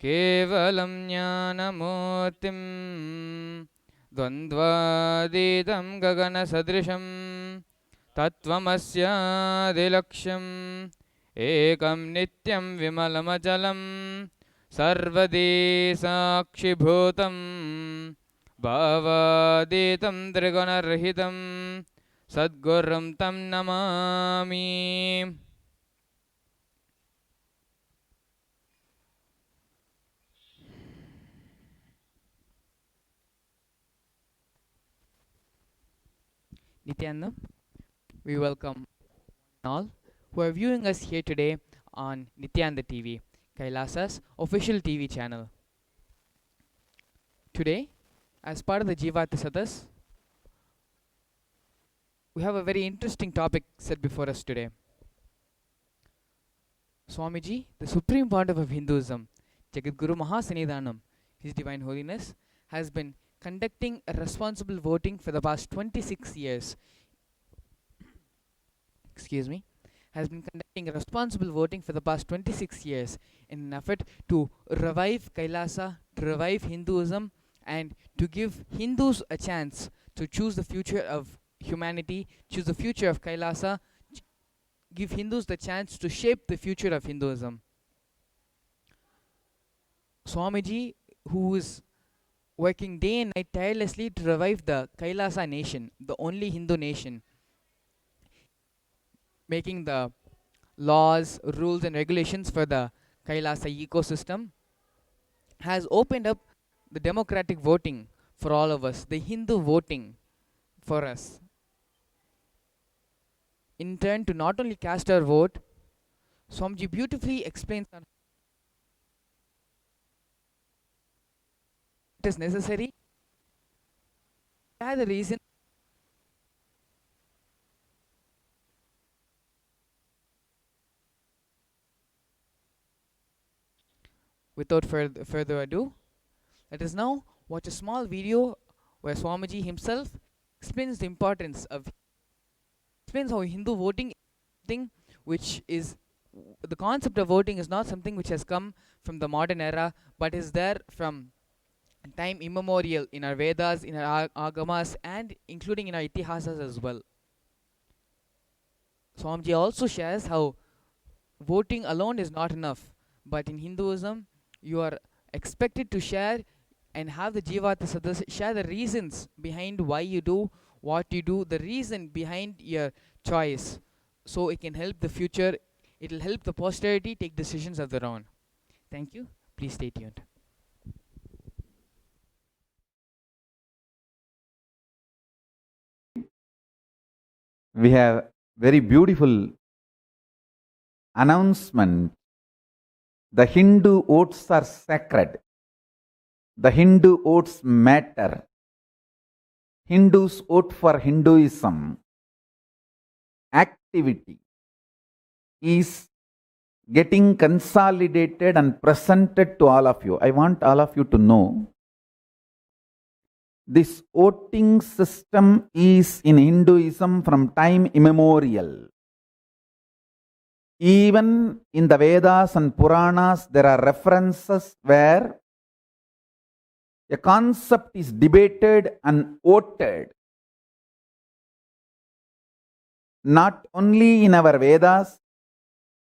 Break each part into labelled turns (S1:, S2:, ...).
S1: केवलं ज्ञानमूर्तिं द्वन्द्वातीतं गगनसदृशं तत्त्वमस्यादिलक्ष्यम् एकं नित्यं विमलमचलं सर्वदी साक्षिभूतं भावातीतं त्रिगुणरहितं सद्गुरुं तं Namami. Nityananda, we welcome all who are viewing us here today on Nityananda TV, Kailasa's official TV channel. Today, as part of the Jivata Sadas, we have a very interesting topic set before us today. Swamiji, the Supreme Pontiff of Hinduism, Jagadguru Mahasanidhanam, His Divine Holiness, has been conducting a responsible voting for the past 26 years. Excuse me. Has been conducting a responsible voting for the past 26 years in an effort to revive Kailasa, to revive Hinduism, and to give Hindus a chance to choose the future of humanity, choose the future of Kailasa, give Hindus the chance to shape the future of Hinduism. Swamiji, who is working day and night tirelessly to revive the Kailasa nation, the only Hindu nation, making the laws, rules, and regulations for the Kailasa ecosystem, has opened up the democratic voting for all of us, the Hindu voting for us. In turn, to not only cast our vote, Swamiji beautifully explains on what is necessary, the reason. Without further ado, let us now watch a small video where Swamiji himself explains the importance of, explains how Hindu voting is something which is, the concept of voting is not something which has come from the modern era, but is there from time immemorial in our Vedas, in our Agamas, and including in our Itihasas as well. Swamiji also shares how voting alone is not enough, but in Hinduism, you are expected to share and have the Jivata Sadas share the reasons behind why you do what you do, the reason behind your choice, so it can help the future, it will help the posterity take decisions of their own. Thank you. Please stay tuned.
S2: We have very beautiful announcement. The Hindu votes are sacred. The Hindu votes matter. Hindus vote for Hinduism. Activity is getting consolidated and presented to all of you. I want all of you to know this voting system is in Hinduism from time immemorial. Even in the Vedas and Puranas, there are references where a concept is debated and voted. Not only in our Vedas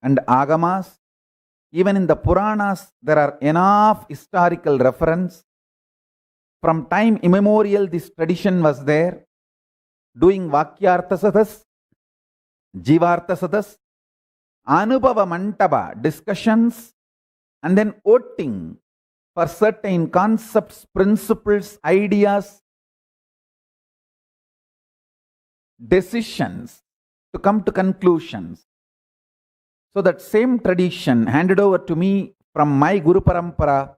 S2: and Agamas, even in the Puranas, there are enough historical reference. From time immemorial, this tradition was there, doing Vakyarthasadas, Jivarthasadas, Anubhava Mantapa discussions, and then voting for certain concepts, principles, ideas, decisions to come to conclusions. So that same tradition handed over to me from my Guru Parampara,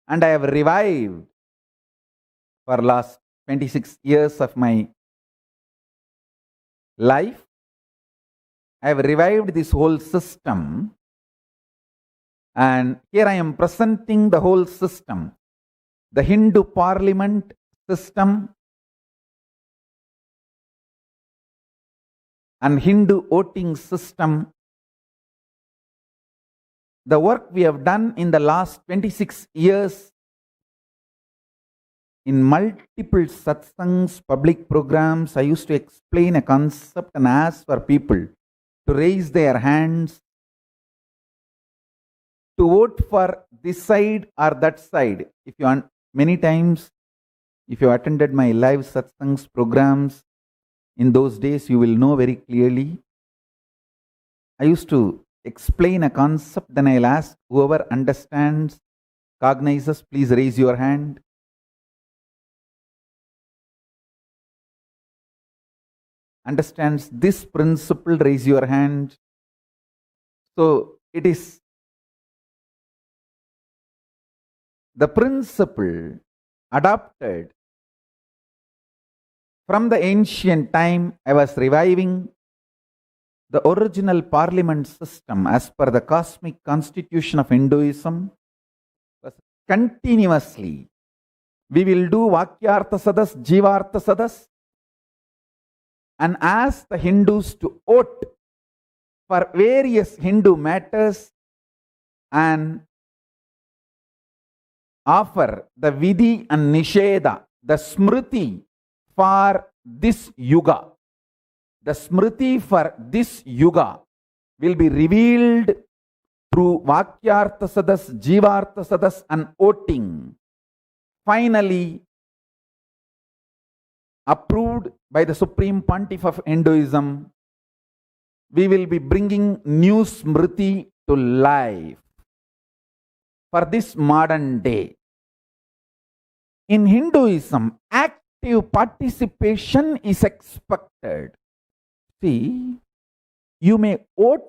S2: and I have revived for last 26 years of my life. I have revived this whole system, and here I am presenting the whole system. The Hindu parliament system and Hindu voting system, the work we have done in the last 26 years in multiple satsangs, public programs, I used to explain a concept and ask for people to raise their hands to vote for this side or that side. If you many times, if you attended my live satsangs programs in those days, you will know very clearly. I used to explain a concept, then I'll ask whoever understands, cognizes, please raise your hand. Understands this principle, raise your hand. So it is the principle adopted from the ancient time. I was reviving the original parliament system as per the cosmic constitution of Hinduism. Continuously, we will do Vakyartha Sadas, Jivartha Sadas, and ask the Hindus to vote for various Hindu matters and offer the Vidhi and Nisheda, the Smriti for this Yuga. The Smriti for this Yuga will be revealed through Vakyartha Sadas, Jivartha Sadas, and voting. Finally, approved by the Supreme Pontiff of Hinduism, we will be bringing new Smriti to life for this modern day. In Hinduism, active participation is expected. See, you may vote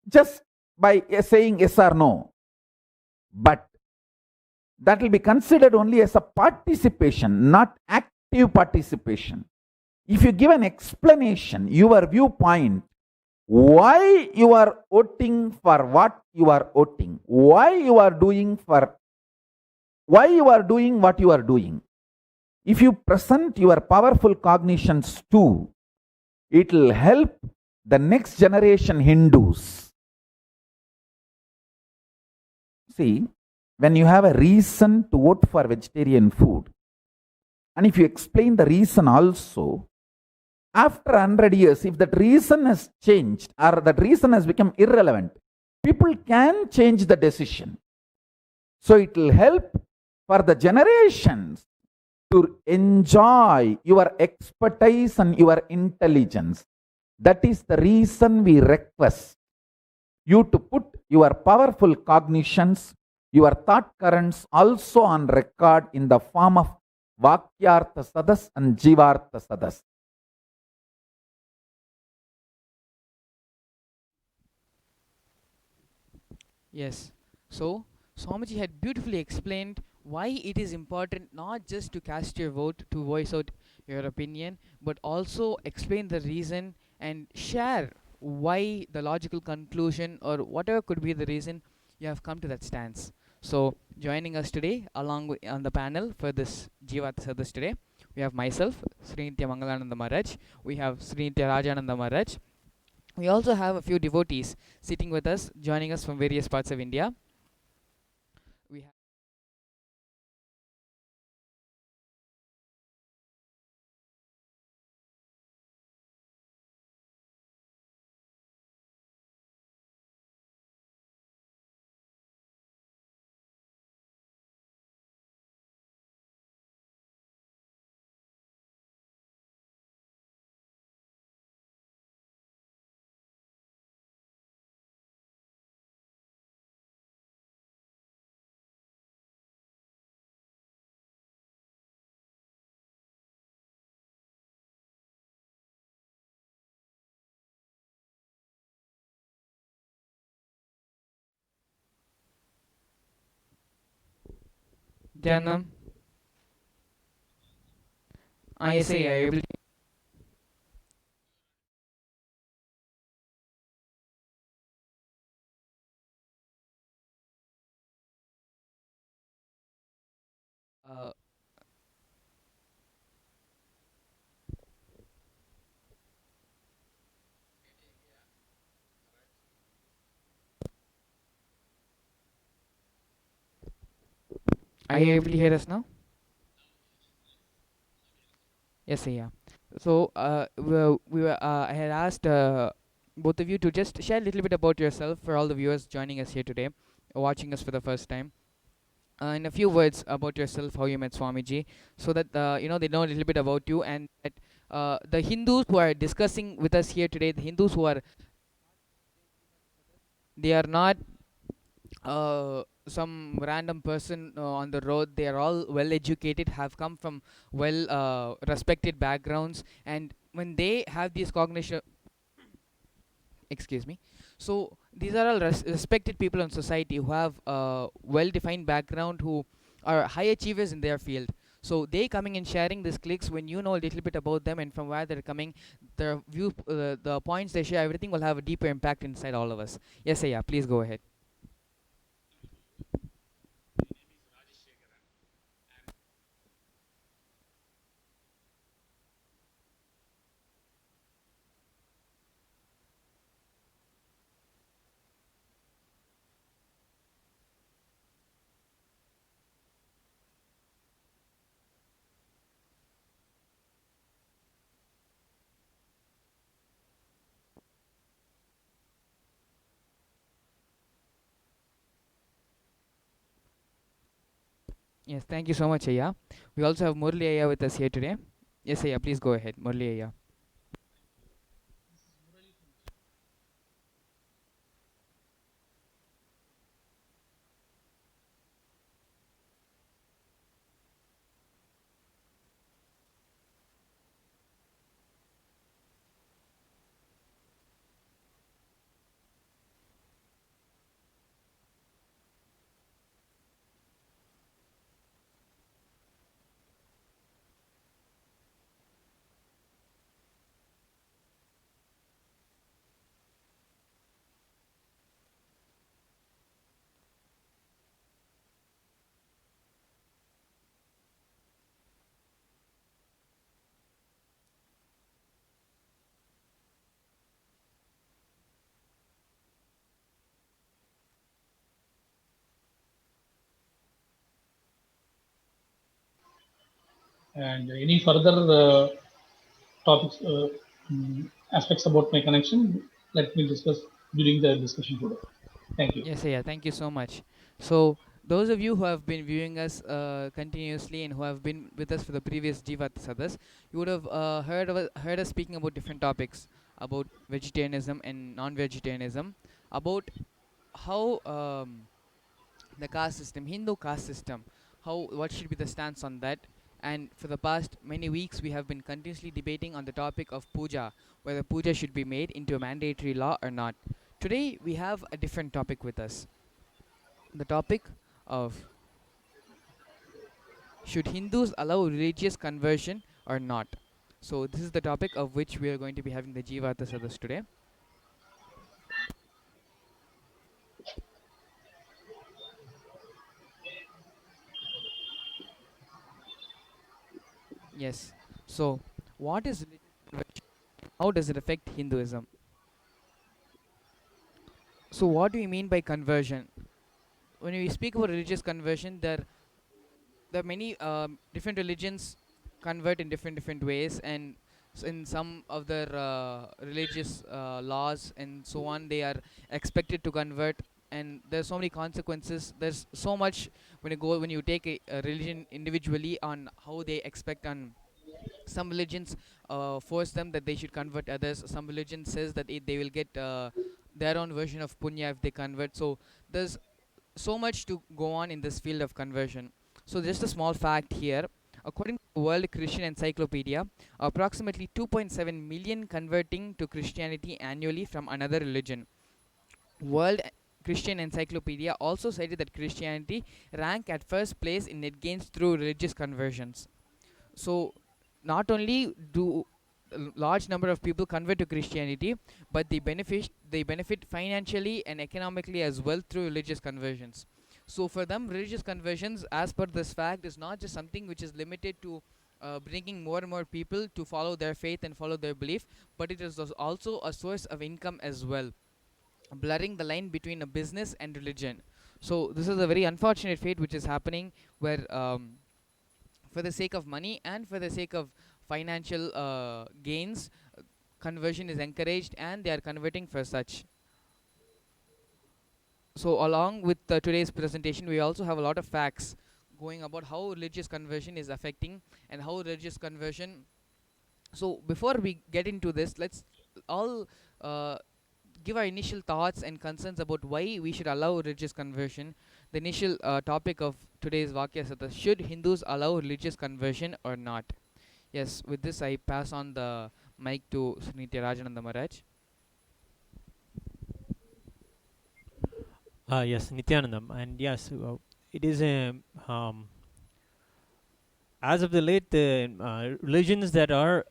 S2: just by saying yes or no, but that will be considered only as a participation, not active participation. If you give an explanation, your viewpoint, why you are voting for what you are voting, why you are doing what you are doing. If you present your powerful cognitions too, it will help the next generation Hindus. See, when you have a reason to vote for vegetarian food, and if you explain the reason also, after 100 years, if that reason has changed or that reason has become irrelevant, people can change the decision. So it will help for the generations to enjoy your expertise and your intelligence. That is the reason we request you to put your powerful cognitions, your thought currents also on record in the form of Vakyartha Sadas and Jivartha Sadas.
S1: Yes. So, Swamiji had beautifully explained why it is important not just to cast your vote, to voice out your opinion, but also explain the reason and share why the logical conclusion or whatever could be the reason you have come to that stance. So, joining us today along on the panel for this Jivat Sadhus today, we have myself, Srinitya Mangalananda Maharaj, we have Srinitya Rajananda Maharaj, we also have a few devotees sitting with us, joining us from various parts of India. We have Dhanam, ISA, are you able to? Uh, Are you able to hear us now? Yes, yeah. So, I had asked both of you to just share a little bit about yourself for all the viewers joining us here today, watching us for the first time. In a few words about yourself, how you met Swamiji, so that they know a little bit about you, and that the Hindus who are discussing with us here today, the Hindus who are they are not some random person on the road. They are all well educated, have come from well respected backgrounds, and when they have these cognition, excuse me, so these are all respected people in society who have well defined background, who are high achievers in their field. So they coming and sharing these clicks, when you know a little bit about them and from where they're coming, the view, the points they share, everything will have a deeper impact inside all of us. Yes, yeah, please go ahead. Yes, thank you so much, Aya. We also have Murli Aya with us here today. Yes, Aya, please go ahead. Murli Aya.
S3: And any further topics, aspects about my connection, let me discuss during the discussion today. Thank you.
S1: Yes, yeah, thank you so much. So, those of you who have been viewing us continuously and who have been with us for the previous Jivat Sadas, you would have heard us speaking about different topics about vegetarianism and non-vegetarianism, about how the caste system, Hindu caste system, how what should be the stance on that. And for the past many weeks, we have been continuously debating on the topic of puja, whether puja should be made into a mandatory law or not. Today, we have a different topic with us, the topic of should Hindus allow religious conversion or not. So this is the topic of which we are going to be having the Jivata Sadas today. Yes. So what is religious conversion? How does it affect Hinduism? So what do you mean by conversion? When we speak about religious conversion, there are many different religions convert in different ways, and in some of their religious laws and so on, they are expected to convert, and there's so many consequences. There's so much when you take a religion individually on how they expect on. Some religions force them that they should convert others. Some religion says that they will get their own version of punya if they convert. So there's so much to go on in this field of conversion. So, just a small fact here. According to the World Christian Encyclopedia, approximately 2.7 million converting to Christianity annually from another religion. World Christian Encyclopedia also cited that Christianity rank at first place in net gains through religious conversions. So, not only do a large number of people convert to Christianity, but they benefit financially and economically as well through religious conversions. So for them, religious conversions, as per this fact, is not just something which is limited to bringing more and more people to follow their faith and follow their belief, but it is also a source of income as well, blurring the line between a business and religion. So this is a very unfortunate fate which is happening, where for the sake of money and for the sake of financial gains, conversion is encouraged and they are converting for such. So along with today's presentation, we also have a lot of facts going about how religious conversion is affecting and how religious conversion. So before we get into this, let's all give our initial thoughts and concerns about why we should allow religious conversion. The initial topic of today's Vakya Sata: should Hindus allow religious conversion or not? Yes, with this I pass on the mic to Nitya Rajananda Maharaj.
S4: Yes, Nityanandam, and yes, it is a as of the late, the religions that are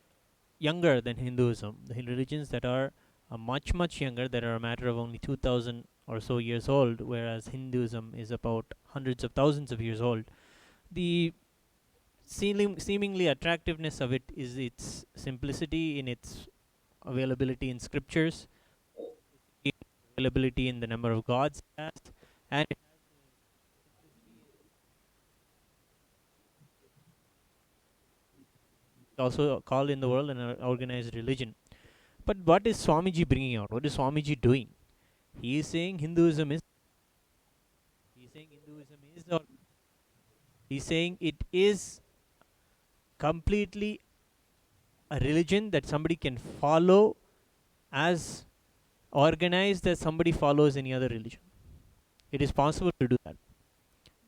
S4: younger than Hinduism, the religions that are much younger, that are a matter of only 2,000 or so years old, whereas Hinduism is about hundreds of thousands of years old. The seemingly attractiveness of it is its simplicity in its availability in scriptures, availability in the number of gods it has, and it is also called in the world an organized religion. But what is Swamiji bringing out? What is Swamiji doing? He is saying Hinduism is. He is saying Hinduism is. Or he is saying it is completely a religion that somebody can follow as organized as somebody follows any other religion. It is possible to do that.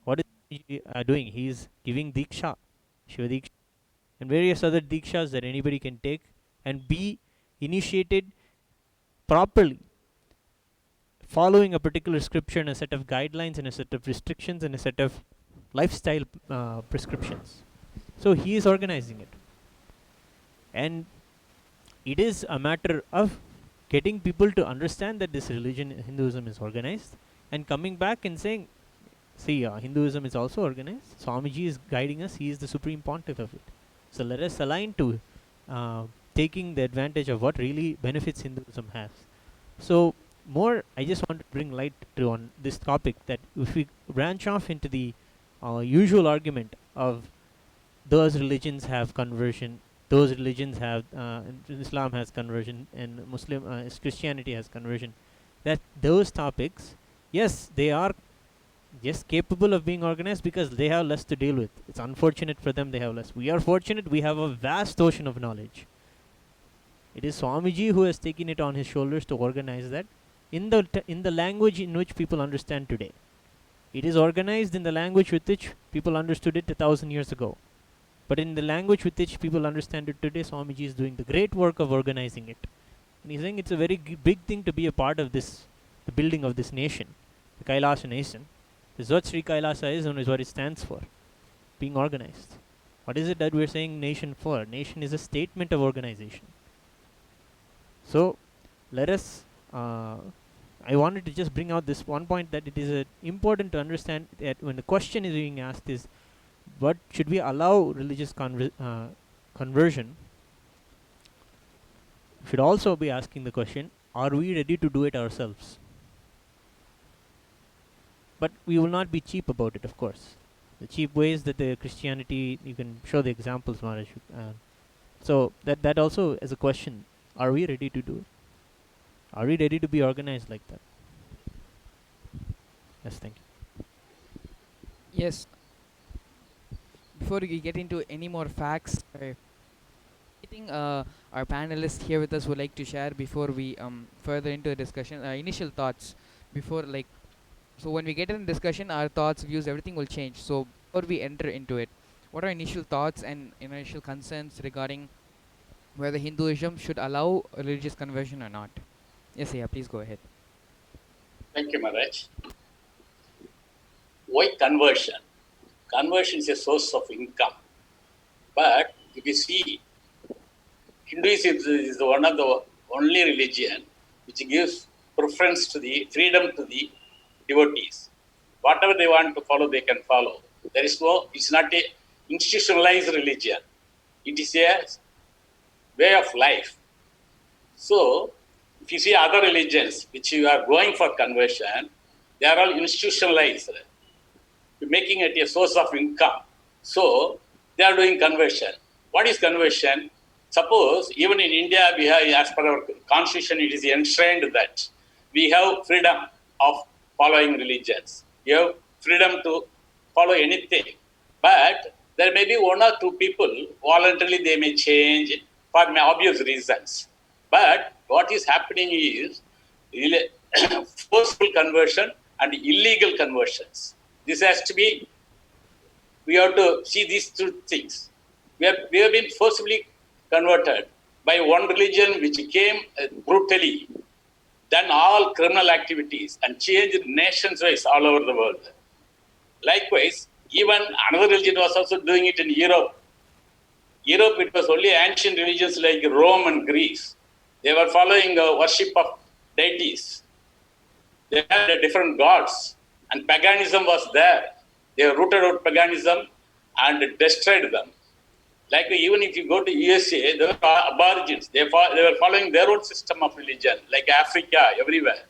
S4: What is he doing? He is giving Diksha, Shiva Diksha, and various other Dikshas that anybody can take and be initiated properly, following a particular scripture and a set of guidelines and a set of restrictions and a set of lifestyle prescriptions. So he is organizing it. And it is a matter of getting people to understand that this religion, Hinduism, is organized, and coming back and saying, see, Hinduism is also organized. Swamiji is guiding us. He is the supreme pontiff of it. So let us align to taking the advantage of what really benefits Hinduism has. So I just want to bring light to on this topic, that if we branch off into the usual argument of those religions have conversion, those religions have Islam has conversion, and Christianity has conversion, that those topics, yes, they are capable of being organized because they have less to deal with. It's unfortunate for them they have less. We are fortunate, we have a vast ocean of knowledge. It is Swamiji who has taken it on his shoulders to organize that in the language in which people understand today. It is organized in the language with which people understood it 1,000 years ago. But in the language with which people understand it today, Swamiji is doing the great work of organizing it. And he's saying it's a very big thing to be a part of this, the building of this nation, the Kailasa nation. This is what Sri Kailasa is and is what it stands for, being organized. What is it that we're saying nation for? Nation is a statement of organization. So let us, I wanted to just bring out this one point, that it is important to understand that when the question is being asked is, what should we allow religious conversion? We should also be asking the question, are we ready to do it ourselves? But we will not be cheap about it, of course. The cheap ways that the Christianity, you can show the examples, Maharaj. So that also is a question. Are we ready to do it? Are we ready to be organized like that? Yes, thank you.
S1: Yes. Before we get into any more facts, I think our panelists here with us would like to share before we further into the discussion. Initial thoughts before, so when we get in discussion, our thoughts, views, everything will change. So before we enter into it, what are initial thoughts and initial concerns regarding whether Hinduism should allow religious conversion or not? Yes, yeah, please go ahead.
S5: Thank you, Maharaj. Why conversion? Conversion is a source of income. But if you see, Hinduism is one of the only religion which gives preference to the freedom to the devotees. Whatever they want to follow, they can follow. It's not a institutionalized religion. It is a way of life. So, if you see other religions which you are going for conversion, They are all institutionalized, making it a source of income. So they are doing conversion. What is conversion? Suppose even in India, we have, as per our constitution, it is enshrined that we have freedom of following religions. You have freedom to follow anything. But there may be one or two people, voluntarily they may change for obvious reasons. But what is happening is forceful conversion and illegal conversions. This has to be, we have to see these two things. We have been forcibly converted by one religion which came brutally, done all criminal activities and changed nations-wise all over the world. Likewise, even another religion was also doing it in Europe. Europe, it was only ancient religions like Rome and Greece. They were following worship of deities. They had different gods, and paganism was there. They rooted out paganism and destroyed them. Like even if you go to USA, there were aborigines. They were following their own system of religion, like Africa, everywhere.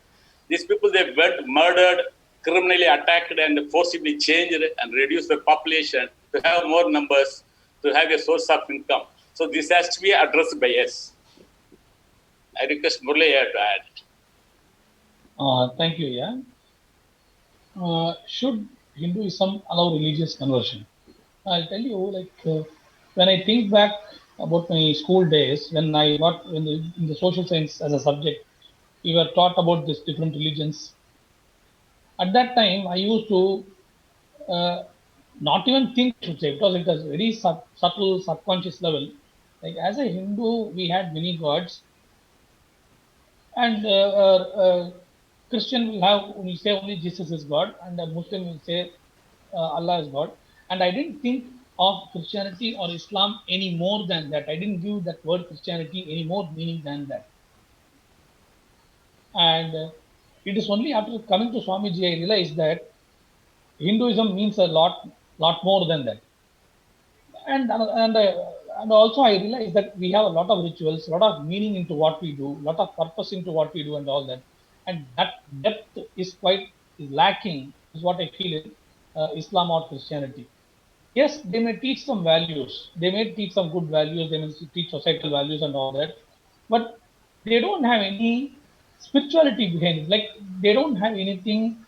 S5: These people, they went, murdered, criminally attacked, and forcibly changed and reduced the population to have more numbers, to have a source of income. So this has to be addressed by us. I request Murli to add.
S3: Thank you, yeah. Should Hinduism allow religious conversion? I'll tell you, when I think back about my school days, when I got in the social science as a subject, we were taught about these different religions. At that time, I used to not even think, I should say, because it was very subtle, subconscious level. Like as a Hindu, we had many gods, and Christian will say only Jesus is God, and a Muslim will say Allah is God. And I didn't think of Christianity or Islam any more than that. I didn't give that word Christianity any more meaning than that. And it is only after coming to Swamiji I realized that Hinduism means a lot more than that. And also I realized that we have a lot of rituals, a lot of meaning into what we do, a lot of purpose into what we do, and all that. And that depth is quite lacking, is what I feel in Islam or Christianity. Yes, they may teach some values, they may teach some good values, they may teach societal values and all that, but they don't have any spirituality behind it. Like they don't have anything,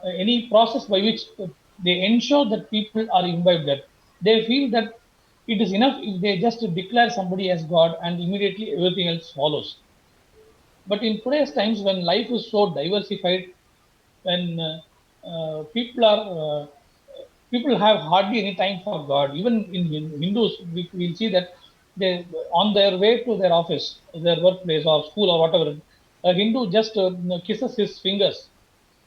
S3: any process by which they ensure that people are imbibed that. They feel that it is enough if they just declare somebody as God and immediately everything else follows. But in today's times, when life is so diversified, when people have hardly any time for God. Even in Hindus, we'll see that they, on their way to their office, their workplace or school or whatever, a Hindu just kisses his fingers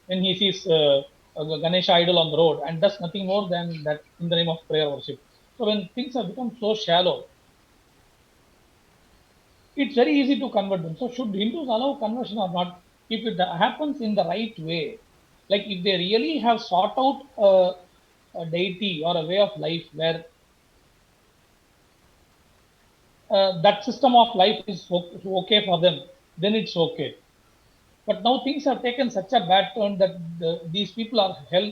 S3: when he sees a Ganesha idol on the road and does nothing more than that in the name of prayer worship. So when things have become so shallow, it's very easy to convert them. So should Hindus allow conversion or not? If it happens in the right way, like if they really have sought out a deity or a way of life where that system of life is okay for them, then it's okay. But now things have taken such a bad turn that these people are hell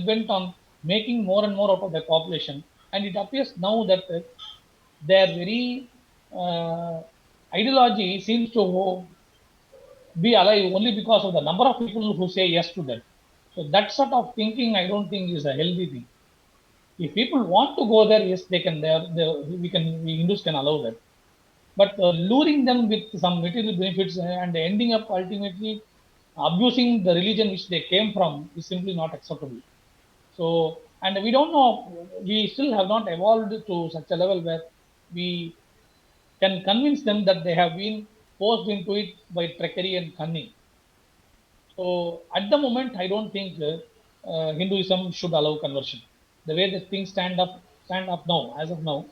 S3: bent on making more and more out of their population, and it appears now that their very ideology seems to be alive only because of the number of people who say yes to that. So that sort of thinking, I don't think is a healthy thing. If people want to go there, yes, they can. We Hindus can allow that. But luring them with some material benefits and ending up ultimately abusing the religion which they came from is simply not acceptable. So, and we don't know, we still have not evolved to such a level where we can convince them that they have been forced into it by trickery and cunning. So, at the moment, I don't think Hinduism should allow conversion. The way that things stand up now, as of now,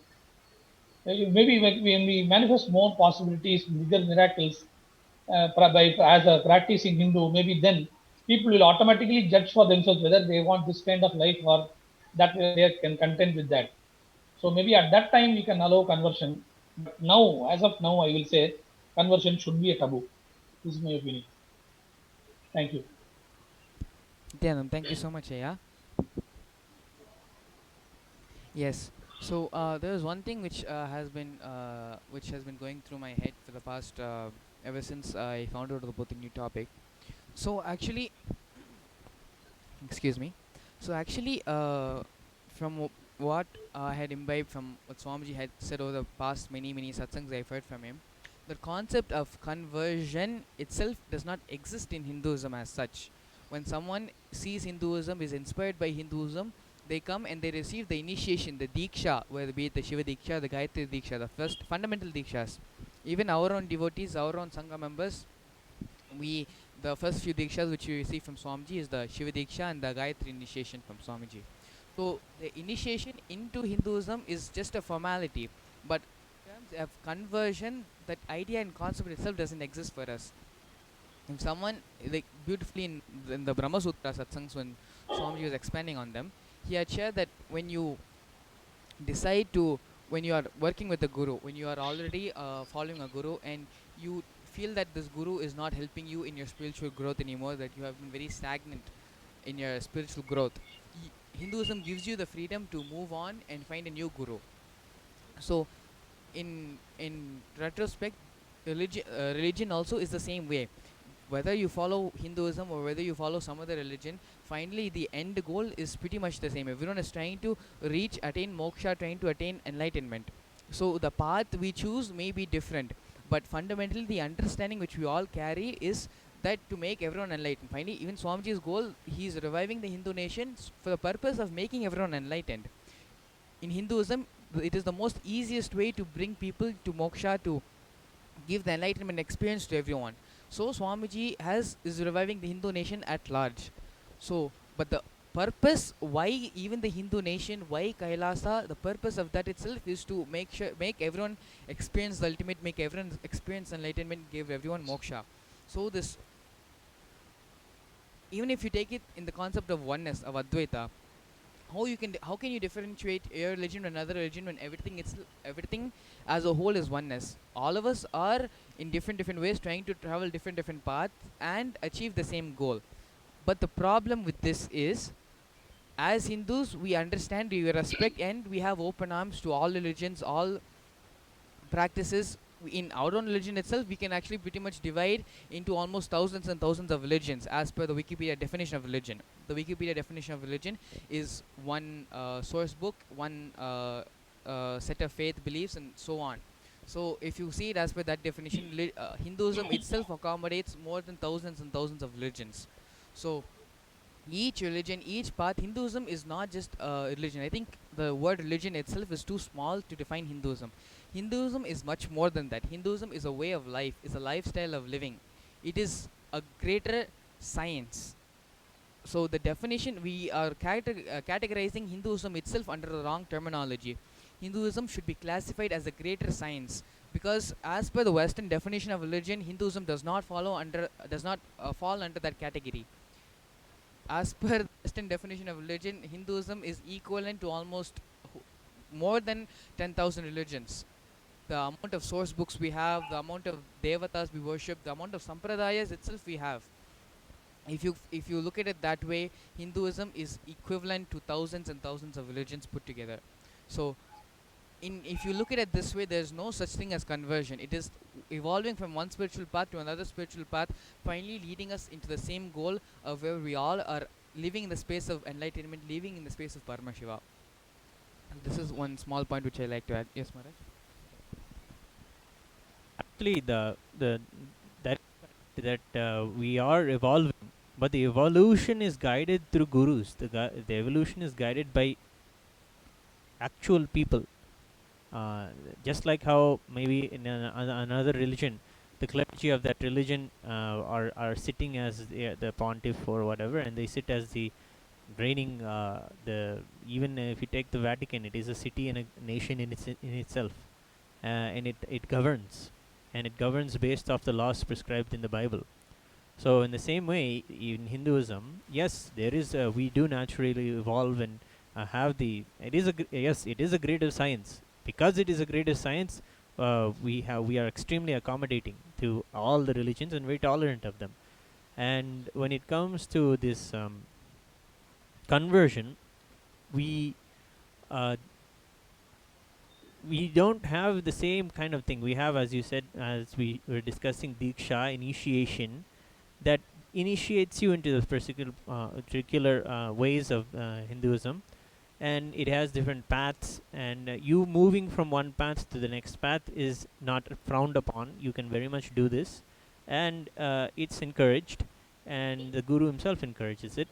S3: maybe when we manifest more possibilities, bigger miracles, as a practicing Hindu, maybe then people will automatically judge for themselves whether they want this kind of life or that they can content with that. So maybe at that time we can allow conversion. But now, as of now, I will say conversion should be a taboo. This is my opinion. Thank you.
S1: Nityanand, thank you so much, Aya. Yes. So there is one thing which has been going through my head for the past ever since I found out about the new topic. So actually, excuse me. So actually, what I had imbibed from what Swamiji had said over the past many satsangs I've heard from him, the concept of conversion itself does not exist in Hinduism as such. When someone sees Hinduism, is inspired by Hinduism, they come and they receive the initiation, the Diksha, whether be it the Shiva Diksha, the Gayatri Diksha, the first fundamental Dikshas. Even our own devotees, our own Sangha members, we the first few Dikshas which we receive from Swamiji is the Shiva Diksha and the Gayatri initiation from Swamiji. So the initiation into Hinduism is just a formality, but in terms of conversion, that idea and concept itself doesn't exist for us. If someone, like beautifully in the Brahma Sutra satsangs, when Swamiji was expanding on them, he had shared that when you decide to, when you are working with a guru, when you are already following a guru and you feel that this guru is not helping you in your spiritual growth anymore, that you have been very stagnant in your spiritual growth, Hinduism gives you the freedom to move on and find a new guru. So in retrospect, religion also is the same way. Whether you follow Hinduism or whether you follow some other religion, finally the end goal is pretty much the same. Everyone is trying to attain moksha, trying to attain enlightenment. So the path we choose may be different, but fundamentally the understanding which we all carry is that to make everyone enlightened. Finally, even Swamiji's goal, he is reviving the Hindu nation for the purpose of making everyone enlightened. In Hinduism, it is the most easiest way to bring people to moksha, to give the enlightenment experience to everyone. So Swamiji is reviving the Hindu nation at large. So, but the purpose why even the Hindu nation, why Kailasa, the purpose of that itself is to make everyone experience the ultimate, make everyone experience enlightenment, give everyone moksha. So this, even if you take it in the concept of oneness, of Advaita, how can you differentiate your religion from another religion when everything as a whole is oneness? All of us are in different ways trying to travel different paths and achieve the same goal. But the problem with this is, as Hindus, we understand, we respect, and we have open arms to all religions, all practices. In our own religion itself, we can actually pretty much divide into almost thousands and thousands of religions as per the Wikipedia definition of religion. The Wikipedia definition of religion is one source book, one set of faith beliefs, and so on. So if you see it as per that definition, Hinduism itself accommodates more than thousands and thousands of religions. So each religion, each path, Hinduism is not just a religion. I think the word religion itself is too small to define Hinduism. Hinduism is much more than that. Hinduism is a way of life, is a lifestyle of living. It is a greater science. So the definition, we are categorizing Hinduism itself under the wrong terminology. Hinduism should be classified as a greater science, because as per the Western definition of religion, Hinduism does not fall under that category. As per the Western definition of religion, Hinduism is equivalent to almost more than 10,000 religions. The amount of source books we have, the amount of devatas we worship, the amount of sampradayas itself we have. If you look at it that way, Hinduism is equivalent to thousands and thousands of religions put together. So if you look at it this way, there is no such thing as conversion. It is evolving from one spiritual path to another spiritual path, finally leading us into the same goal of where we all are living in the space of enlightenment, living in the space of Paramashiva. And this is one small point which I like to add. Yes, Maharaj?
S4: Actually, we are evolving, but the evolution is guided through gurus. The evolution is guided by actual people. Just like how maybe in another religion, the clergy of that religion are sitting as the pontiff or whatever, and they sit as the reigning. Even if you take the Vatican, it is a city and a nation in itself, and it governs, and it governs based off the laws prescribed in the Bible. So in the same way, in Hinduism, yes, there is we do naturally evolve and have the. It is a greater science. Because it is a greater science, we are extremely accommodating to all the religions and very tolerant of them. And when it comes to this conversion, we uh, we don't have the same kind of thing. We have, as you said, as we were discussing, Diksha, initiation, that initiates you into the particular ways of Hinduism, and it has different paths, and you moving from one path to the next path is not frowned upon. You can very much do this, and it's encouraged, and the Guru himself encourages it.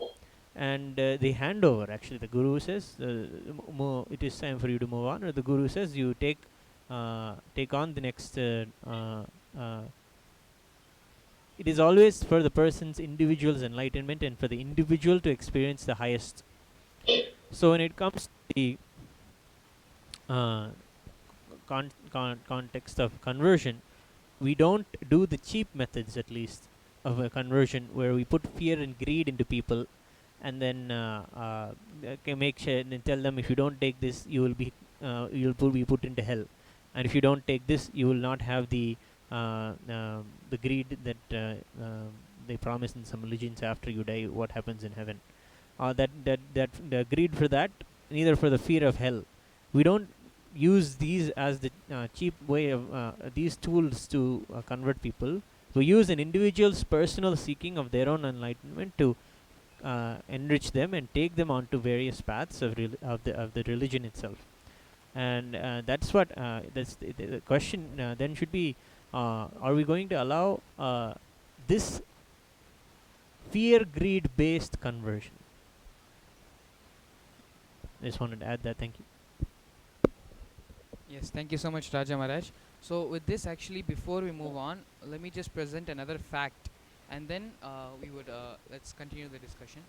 S4: And the handover, actually, the Guru says, it is time for you to move on, or the Guru says you take on the next. It is always for the person's individual's enlightenment and for the individual to experience the highest. So when it comes to the uh, context of conversion, we don't do the cheap methods, at least, of a conversion where we put fear and greed into people, and then can make sure and tell them, if you don't take this, you will be put into hell, and if you don't take this, you will not have the greed that they promise in some religions. After you die, what happens in heaven? That the greed for that, neither for the fear of hell. We don't use these as the cheap way of these tools to convert people. We use an individual's personal seeking of their own enlightenment to enrich them and take them onto various paths of the religion itself. And that's what the question then should be: are we going to allow this fear greed based conversion? I just wanted to add that. Thank you.
S1: Yes, thank you so much, Raja Maharaj. So, with this, actually, before we move on, let me just present another fact, and then we would let's continue the discussion.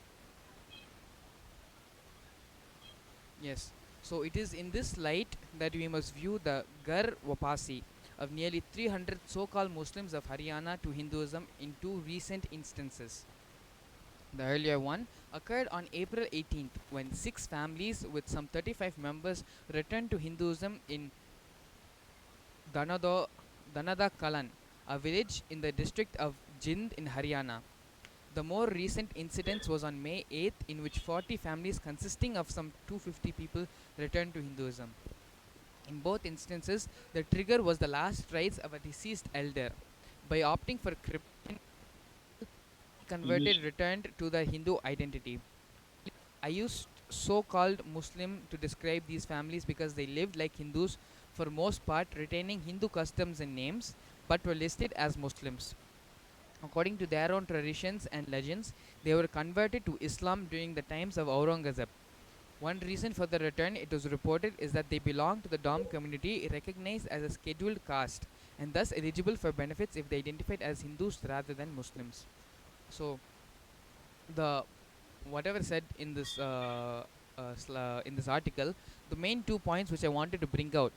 S1: Yes. So, it is in this light that we must view the Gar Wapasi of nearly 300 so-called Muslims of Haryana to Hinduism in two recent instances. The earlier one occurred on April 18th, when 6 families with some 35 members returned to Hinduism in Danada Kalan, a village in the district of Jind in Haryana. The more recent incident was on May 8th, in which 40 families consisting of some 250 people returned to Hinduism. In both instances, the trigger was the last rites of a deceased elder. By opting for Christian, converted returned to the Hindu identity. I used so-called Muslim to describe these families because they lived like Hindus for most part, retaining Hindu customs and names, but were listed as Muslims. According to their own traditions and legends, they were converted to Islam during the times of Aurangzeb. One reason for the return, it was reported, is that they belong to the Dom community, recognized as a scheduled caste, and thus eligible for benefits if they identified as Hindus rather than Muslims. So, the whatever said in this in this article, the main 2 points which I wanted to bring out.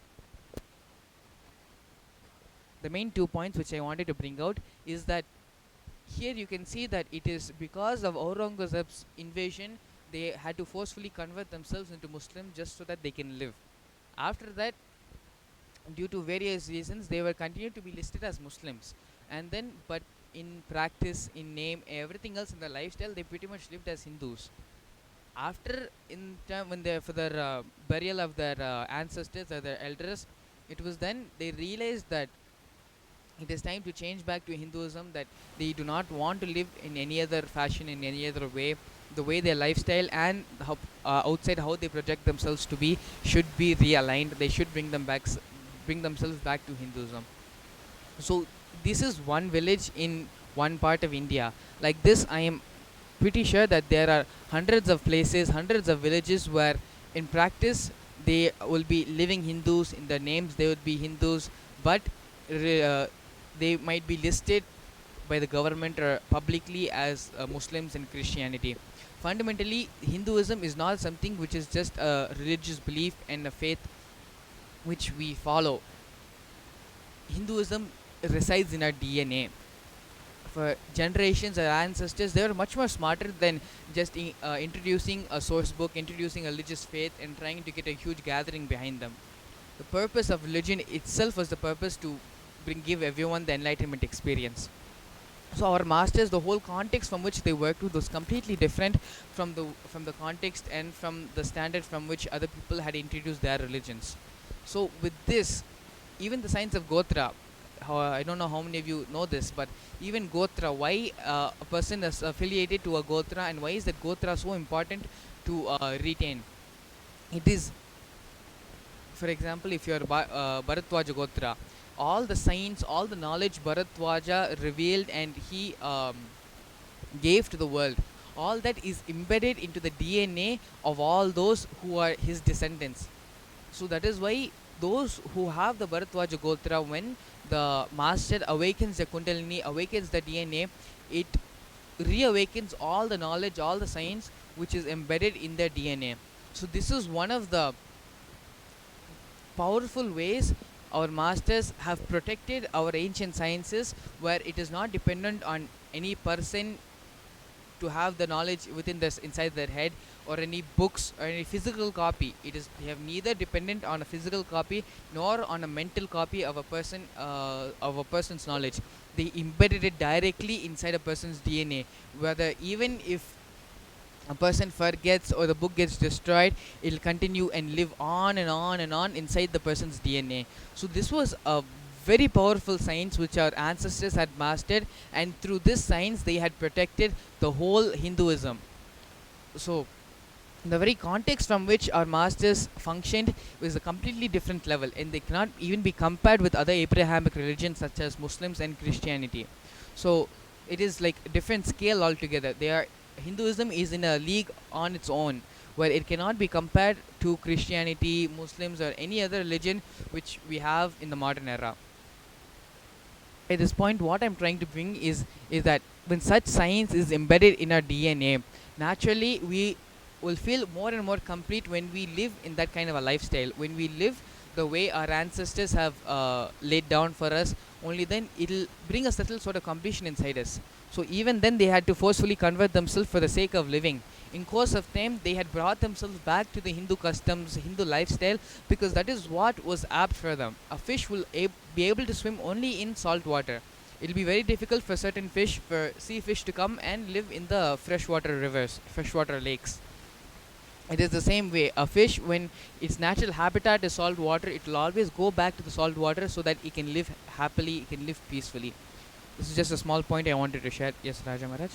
S1: The main 2 points which I wanted to bring out is that here you can see that it is because of Aurangzeb's invasion, they had to forcefully convert themselves into Muslim just so that they can live. After that, due to various reasons, they were continued to be listed as Muslims, and then but in practice, in name, everything else in their lifestyle, they pretty much lived as Hindus. After, in time when they for their burial of their ancestors or their elders, it was then they realized that it is time to change back to Hinduism, that they do not want to live in any other fashion, in any other way. The way their lifestyle and how, outside how they project themselves to be should be realigned. They should bring themselves back to Hinduism. So this is one village in one part of India. Like this, I am pretty sure that there are hundreds of places, hundreds of villages where in practice they will be living Hindus. In their names they would be Hindus, but they might be listed by the government or publicly as Muslims and Christianity. Fundamentally, Hinduism is not something which is just a religious belief and a faith which we follow. Hinduism resides in our DNA. For generations, our ancestors, they were much more smarter than just introducing a source book, introducing a religious faith, and trying to get a huge gathering behind them. The purpose of religion itself was the purpose to give everyone the enlightenment experience. So our masters, the whole context from which they worked with was completely different from the context and from the standard from which other people had introduced their religions. So with this, even the science of Gotra, I don't know how many of you know this, but even Gotra, why a person is affiliated to a Gotra, and why is that Gotra so important to retain? It is, for example, if you are Bharatwaja Gotra, all the science, all the knowledge Bharatwaja revealed and he gave to the world, all that is embedded into the DNA of all those who are his descendants. So that is why those who have the Bharatwaja Gotra, when the master awakens the Kundalini, awakens the DNA, it reawakens all the knowledge, all the science which is embedded in their DNA. So this is one of the powerful ways our masters have protected our ancient sciences, where it is not dependent on any person to have the knowledge within this inside their head, or any books or any physical copy. It is, they have neither dependent on a physical copy nor on a mental copy of a person's knowledge. They embedded it directly inside a person's DNA, whether even if a person forgets or the book gets destroyed, it'll continue and live on and on and on inside the person's DNA. So this was a very powerful science which our ancestors had mastered, and through this science they had protected the whole Hinduism. So the very context from which our masters functioned was a completely different level, and they cannot even be compared with other Abrahamic religions such as Muslims and Christianity. So it is like a different scale altogether. They are, Hinduism is in a league on its own, where it cannot be compared to Christianity, Muslims, or any other religion which we have in the modern era. At this point, what I'm trying to bring is that when such science is embedded in our DNA, naturally we will feel more and more complete when we live in that kind of a lifestyle. When we live the way our ancestors have laid down for us, only then it'll bring a certain sort of completion inside us. So even then, they had to forcefully convert themselves for the sake of living. In course of time, they had brought themselves back to the Hindu customs, Hindu lifestyle, because that is what was apt for them. A fish will be able to swim only in salt water. It will be very difficult for certain fish, for sea fish, to come and live in the freshwater rivers, freshwater lakes. It is the same way. A fish, when its natural habitat is salt water, it will always go back to the salt water so that it can live happily, it can live peacefully. This is just a small point I wanted to share. Yes, Raja Maharaj.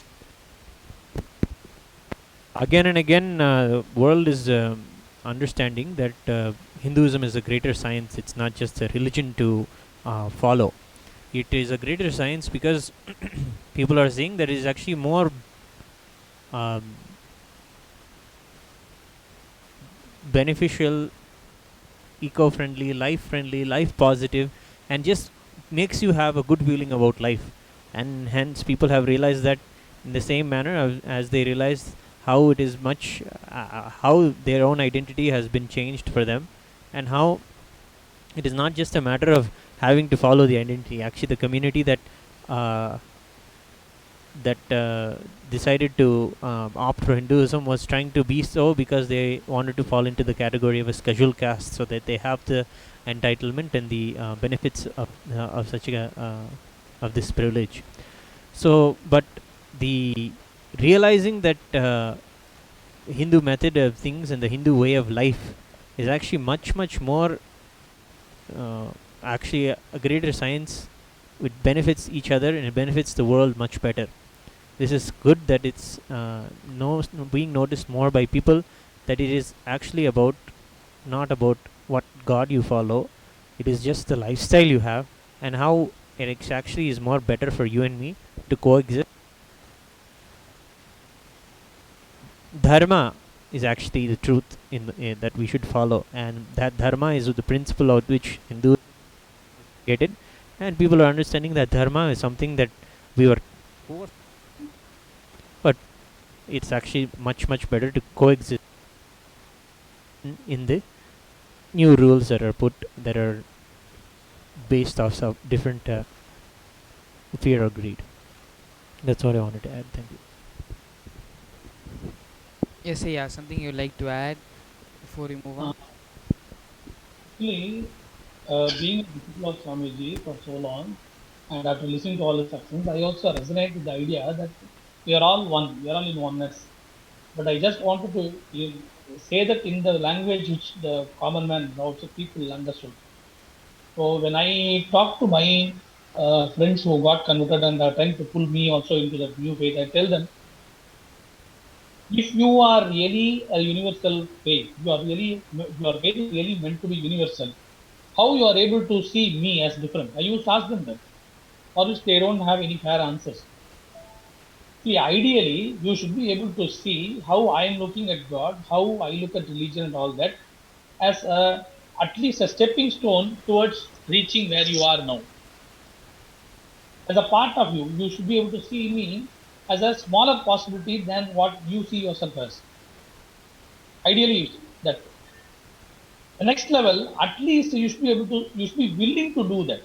S4: Again and again, the world is understanding that Hinduism is a greater science. It's not just a religion to follow. It is a greater science because people are saying there is actually more um, beneficial, eco-friendly, life-friendly, life-positive, and just makes you have a good feeling about life. And hence, people have realized that in the same manner as they realized how it is much, how their own identity has been changed for them, and how it is not just a matter of having to follow the identity. Actually, the community that uh, decided to opt for Hinduism was trying to be so because they wanted to fall into the category of a scheduled caste, so that they have the entitlement and the benefits of such a of this privilege. So, but the realizing that Hindu method of things and the Hindu way of life is actually much more actually a greater science. It benefits each other and it benefits the world much better. This is good that it's being noticed more by people, that it is actually about not about what God you follow, it is just the lifestyle you have and how it actually is more better for you and me to coexist. Dharma is actually the truth that we should follow, and that dharma is the principle of which Hindu created, and people are understanding that dharma is something that we were, but it's actually much better to coexist in the new rules that are put, that are based off some different fear or greed. That's what I wanted to add. Thank you.
S1: Yes, yeah, something you'd like to add before we move on?
S3: Actually, being a disciple of Swamiji for so long, And after listening to all the sections, I also resonate with the idea that we are all one, we are all in oneness. But I just wanted to say that in the language which the common man, also people understood. So when I talk to my friends who got converted and are trying to pull me also into the new faith, I tell them, if you are really a universal faith, you are really meant to be universal. How you are able to see me as different? I used to ask them that, or which they don't have any fair answers. See, ideally, you should be able to see how I am looking at God, how I look at religion and all that, as at least a stepping stone towards reaching where you are now. As a part of you, you should be able to see me as a smaller possibility than what you see yourself as. Ideally, that way. The next level, at least you should be willing to do that.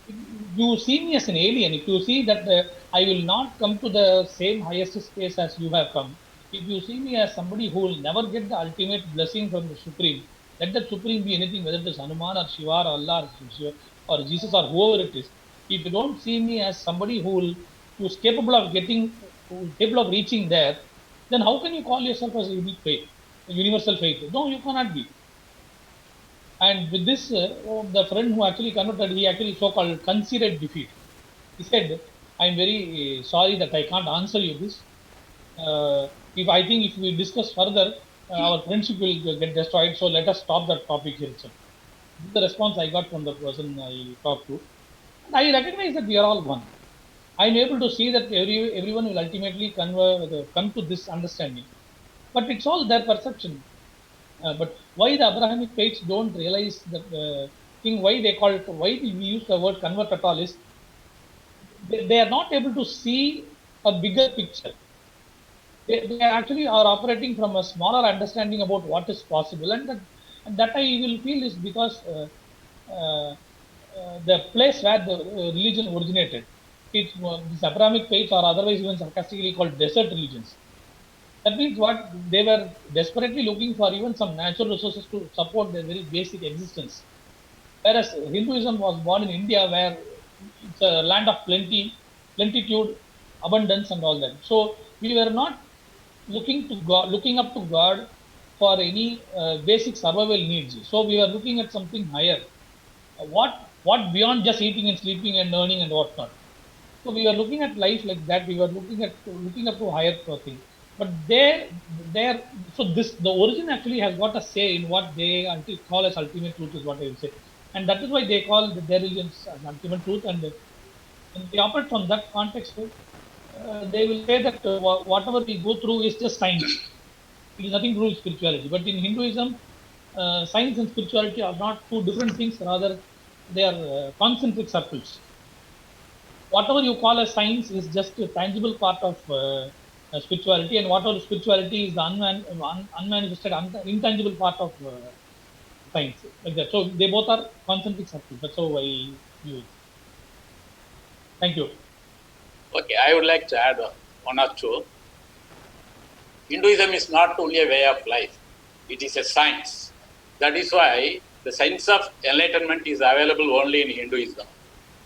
S3: If you see me as an alien, if you see that I will not come to the same highest space as you have come, if you see me as somebody who will never get the ultimate blessing from the Supreme, let that Supreme be anything, whether it is Hanuman or Shiva or Allah or Jesus or whoever it is. If you don't see me as somebody who is capable of reaching there, then how can you call yourself as a unique faith, a universal faith? No, you cannot be. And with this, the friend who actually converted, he actually so-called conceded defeat. He said, "I'm very sorry that I can't answer you this. If I think if we discuss further, our friendship will get destroyed. So let us stop that topic here itself." This is the response I got from the person I talked to. And I recognize that we are all one. I'm able to see that everyone will ultimately come to this understanding. But it's all their perception. But why the Abrahamic faiths don't realize that thing, why we use the word convert at all is they are not able to see a bigger picture. They actually are operating from a smaller understanding about what is possible, and that I will feel is because the place where the religion originated, these Abrahamic faiths are otherwise even sarcastically called desert religions. That means what they were desperately looking for, even some natural resources to support their very basic existence. Whereas Hinduism was born in India, where it's a land of plenitude, abundance, and all that. So we were not looking up to God for any basic survival needs. So we were looking at something higher. What beyond just eating and sleeping and earning and whatnot. So we were looking at life like that. We were looking up to higher things. But the origin actually has got a say in what they call as ultimate truth, is what I will say, and that is why they call their religions as ultimate truth. And they operate from that context. They will say that whatever we go through is just science. It is nothing to do with spirituality. But in Hinduism, science and spirituality are not two different things. Rather, they are concentric circles. Whatever you call as science is just a tangible part of spirituality, and whatever spirituality is the unmanifested, intangible part of science, like that. So they both are concentric circles. That's how I view it. Thank you.
S5: Okay, I would like to add one or two. Hinduism is not only a way of life, it is a science. That is why the science of enlightenment is available only in Hinduism.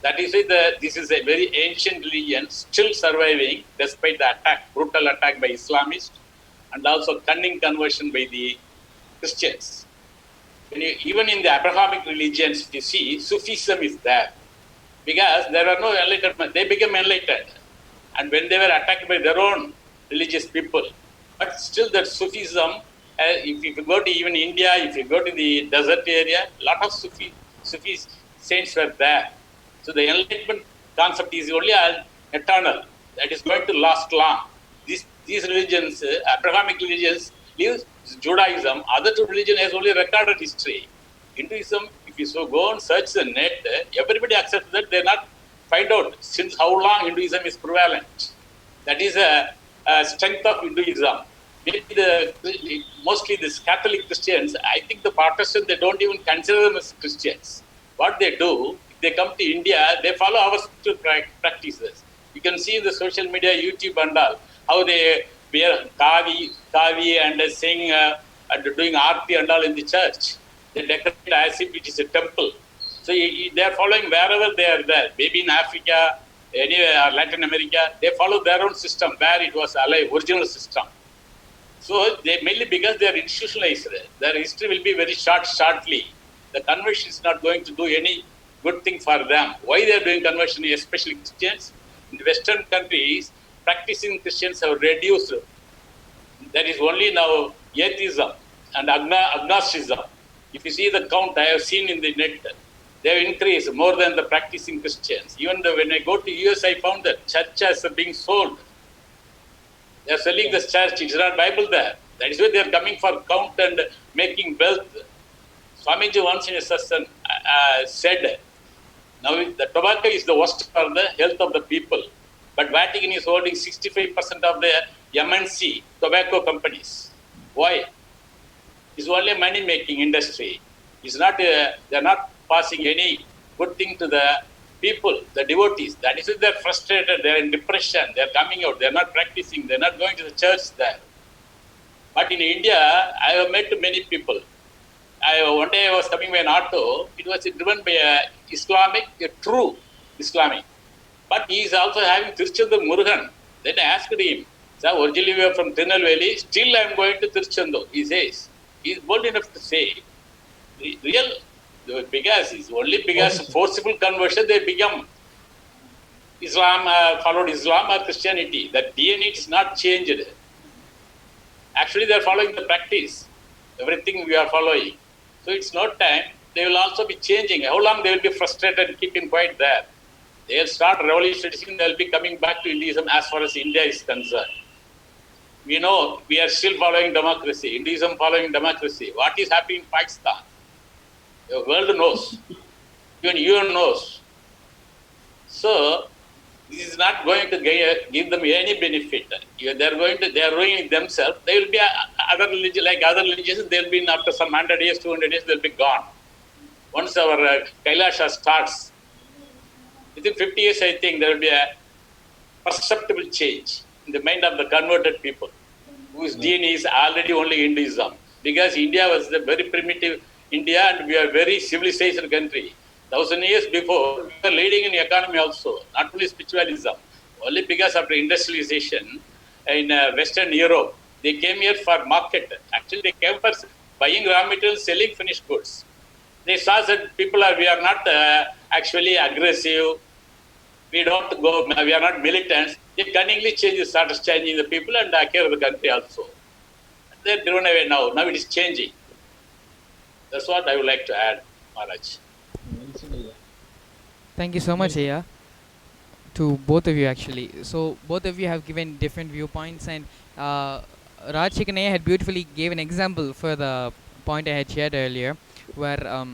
S5: That is why this is a very ancient religion, still surviving despite the brutal attack by Islamists, and also cunning conversion by the Christians. Even in the Abrahamic religions, you see, Sufism is there. Because there are no enlightenment, they became enlightened. And when they were attacked by their own religious people, but still that Sufism, if you go to even India, if you go to the desert area, a lot of Sufi saints were there. So the enlightenment concept is only eternal, that is going to last long. These religions, Abrahamic religions, leave Judaism, other two religions has only recorded history. Hinduism, if you go and search the net, everybody accepts that they not find out since how long Hinduism is prevalent. That is a strength of Hinduism. Mostly these Catholic Christians, I think the Protestants, they don't even consider them as Christians. What they do, if they come to India, they follow our spiritual practices. You can see in the social media, YouTube and all, how they wear kavi and sing and doing aarti and all in the church. They decorate as if it is a temple. So they are following wherever they are there, maybe in Africa, anywhere, Latin America, they follow their own system where it was alive, original system. So they mainly because they are institutionalized, their history will be very shortly. The conversion is not going to do any good thing for them. Why they are doing conversion, especially Christians? In Western countries, practicing Christians have reduced. There is only now atheism and agnosticism. If you see the count I have seen in the net, they have increased more than the practicing Christians. Even when I go to US, I found that churches are being sold. They are selling the church. It's not Bible there. That is why they are coming for count and making wealth. Swamiji once in a session said, now the tobacco is the worst for the health of the people. But Vatican is holding 65% of the MNC tobacco companies. Why? It's only a money-making industry. It's not. They're not passing any good thing to the people, the devotees. That is why they're frustrated. They're in depression. They're coming out. They're not practicing. They're not going to the church there. But in India, I have met many people. One day I was coming by an auto. It was driven by a true Islamic. But he is also having Tiruchendur Murugan. Then I asked him, sir, originally we are from Tirunelveli, still I am going to Tiruchendur. He says, he is bold enough to say, because only because forcible conversion they become Islam, followed Islam or Christianity. That DNA is not changed. Actually, they are following the practice. Everything we are following. So it's not time. They will also be changing. How long they will be frustrated, keeping quiet there? They will start revolutionizing. They will be coming back to Hinduism as far as India is concerned. We know we are still following democracy. Hinduism following democracy. What is happening in Pakistan? The world knows. Even UN knows. So this is not going to give them any benefit. They are ruining themselves. They will be other religion, like other religions. They will be after some 100 years, 200 years, they will be gone. Once our Kailasha starts, within 50 years, I think there will be a perceptible change in the mind of the converted people, whose DNA is already only Hinduism. Because India was the very primitive India, and we are a very civilized country. 1,000 years before, we were leading in economy also, not only spiritualism. Only because after industrialization in Western Europe, they came here for market. Actually, they came for buying raw materials, selling finished goods. They saw that we are not actually aggressive. We are not militants. They cunningly started changing the people and acquire the country also. They're driven away now. Now it is changing. That's what I would like to add, Maharaj.
S1: Thank you so much, Aya, to both of you actually. So both of you have given different viewpoints, and Raj Chikanaya had beautifully gave an example for the point I had shared earlier, where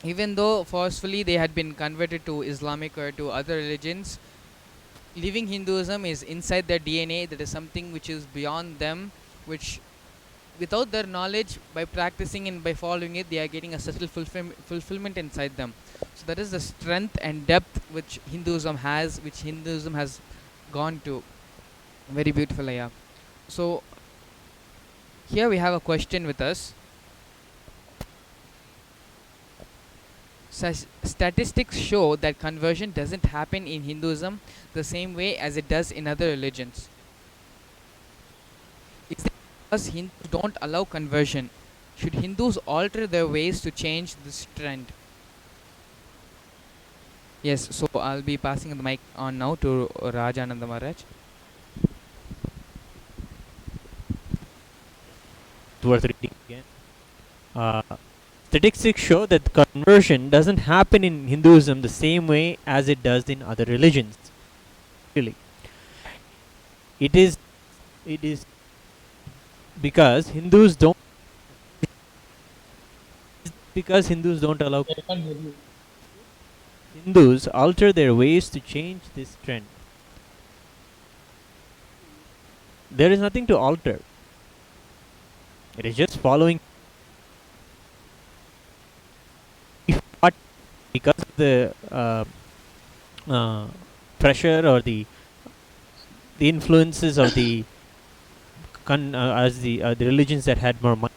S1: even though forcefully they had been converted to Islamic or to other religions, living Hinduism is inside their DNA. That is something which is beyond them, which without their knowledge, by practicing and by following it, they are getting a subtle fulfillment inside them. So that is the strength and depth which Hinduism has gone to. Very beautiful, Aya. So here we have a question with us. Statistics show that conversion doesn't happen in Hinduism the same way as it does in other religions. Is it because Hindus don't allow conversion? Should Hindus alter their ways to change this trend? Yes, so I'll be passing the mic on now to Rajananda Maharaj.
S4: Worth reading again. Statistics show that conversion doesn't happen in Hinduism the same way as it does in other religions. Really, it is because Hindus don't allow.
S3: I can't hear you.
S4: Hindus alter their ways to change this trend. There is nothing to alter. It is just following. But because of the pressure or the influences of the religions that had more money,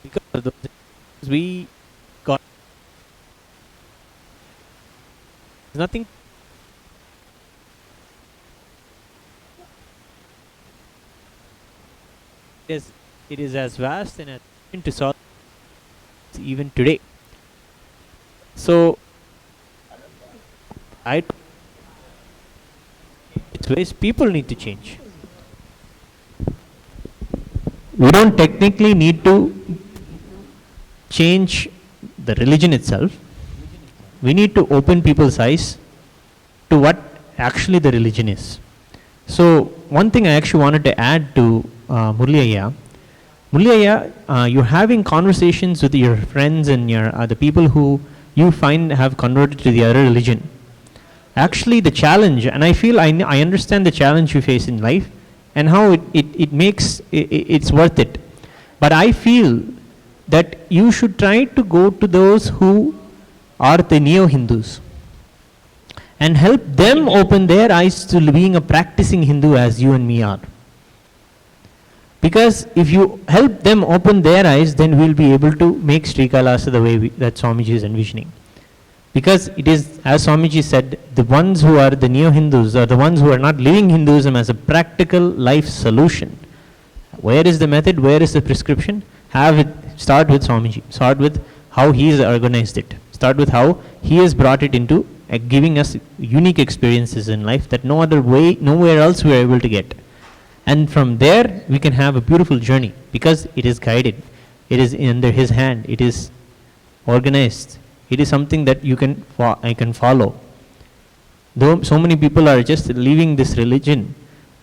S4: because of those because we got nothing. It is as vast and as to solve even today. So I it's ways people need to change. We don't technically need to change the religion itself. We need to open people's eyes to what actually the religion is. So one thing I actually wanted to add to Murli Ayya, you're having conversations with your friends and your the people who you find have converted to the other religion. Actually, the challenge, and I feel I understand the challenge you face in life, and how it makes it's worth it. But I feel that you should try to go to those who are the neo-Hindus and help them open their eyes to being a practicing Hindu as you and me are. Because if you help them open their eyes, then we'll be able to make Sri Kailasa the way that Swamiji is envisioning. Because it is, as Swamiji said, the ones who are the neo-Hindus are the ones who are not living Hinduism as a practical life solution. Where is the method? Where is the prescription? Have it start with Swamiji. Start with how he has organized it. Start with how he has brought it into giving us unique experiences in life that no other way, nowhere else we are able to get. And from there we can have a beautiful journey because it is guided. It is under his hand. It is organized. It is something that I can follow. Though so many people are just leaving this religion,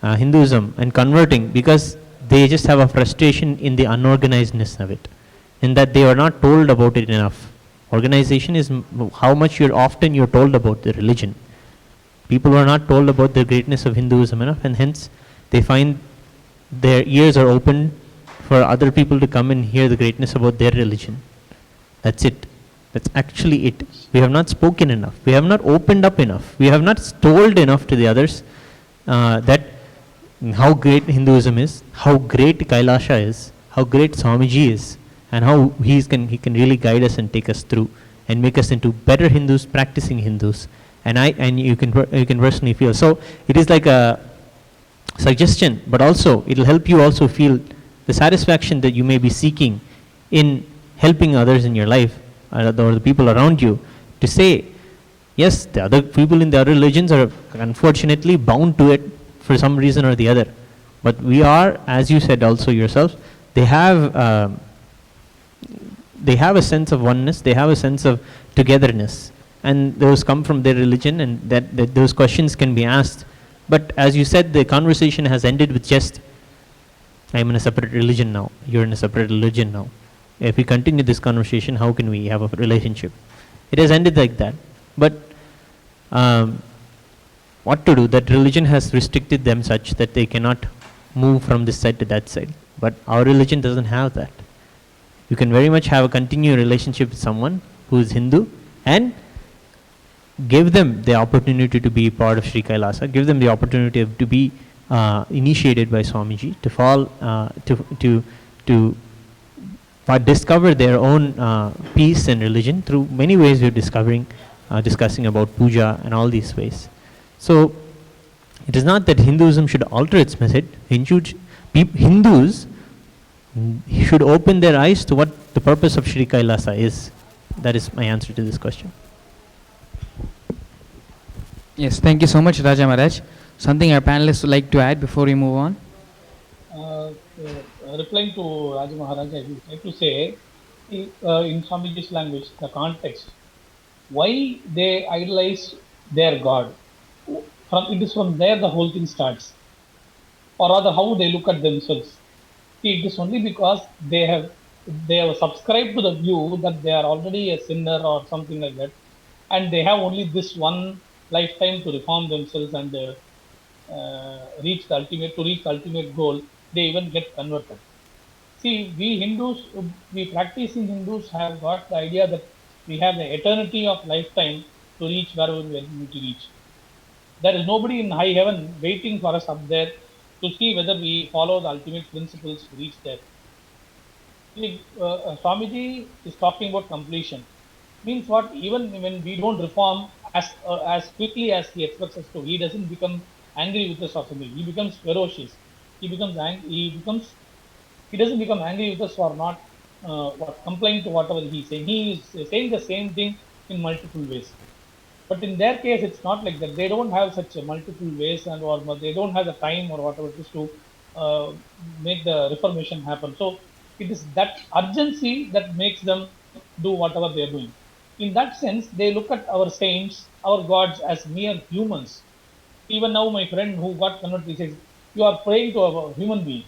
S4: Hinduism, and converting because they just have a frustration in the unorganizedness of it, in that they are not told about it enough. Organization is how much often you're told about the religion. People are not told about the greatness of Hinduism enough, and hence they find their ears are open for other people to come and hear the greatness about their religion. That's it. That's actually it. We have not spoken enough. We have not opened up enough. We have not told enough to the others that how great Hinduism is, how great Kailasha is, how great Swamiji is, and how he can really guide us and take us through and make us into better Hindus, practicing Hindus. And you can personally feel. So it is like a suggestion, but also it will help you also feel the satisfaction that you may be seeking in helping others in your life or the people around you, to say, yes, the other people in the other religions are unfortunately bound to it for some reason or the other. But we are, as you said also yourself, they have a sense of oneness, they have a sense of togetherness, and those come from their religion, and that those questions can be asked. But as you said, the conversation has ended with just, I'm in a separate religion now, you're in a separate religion now. If we continue this conversation, how can we have a relationship? It has ended like that. But what to do? That religion has restricted them such that they cannot move from this side to that side. But our religion doesn't have that. You can very much have a continued relationship with someone who is Hindu and give them the opportunity to be part of Sri Kailasa, give them the opportunity to be initiated by Swamiji, to fall, to discover their own peace and religion through many ways we're discussing about puja and all these ways. So it is not that Hinduism should alter its message. Hindus should open their eyes to what the purpose of Sri Kailasa is. That is my answer to this question.
S1: Yes, thank you so much, Raja Maharaj. Something our panelists would like to add before we move on?
S3: Replying to Raja Maharaj, I would like to say, in Swamiji's language, the context, why they idolize their God. It is from there the whole thing starts. Or rather, how they look at themselves. See, it is only because they have subscribed to the view that they are already a sinner or something like that, and they have only this one lifetime to reform themselves and reach the ultimate goal. They even get converted. See, we Hindus, we practicing Hindus have got the idea that we have the eternity of lifetime to reach wherever we need to reach. There is nobody in high heaven waiting for us up there to see whether we follow the ultimate principles to reach there. Swamiji is talking about completion. Means what? Even when we don't reform as quickly as he expects us to, he doesn't become angry with us or something. He becomes ferocious. He becomes angry. He doesn't become angry with us for not complying to whatever he's saying. He is saying the same thing in multiple ways. But in their case, it's not like that. They don't have such a multiple ways, and or they don't have the time or whatever it is to uh, make the reformation happen. So it is that urgency that makes them do whatever they are doing. In that sense, they look at our saints, our gods, as mere humans. Even now, my friend who got converted, he says, "You are praying to a human being.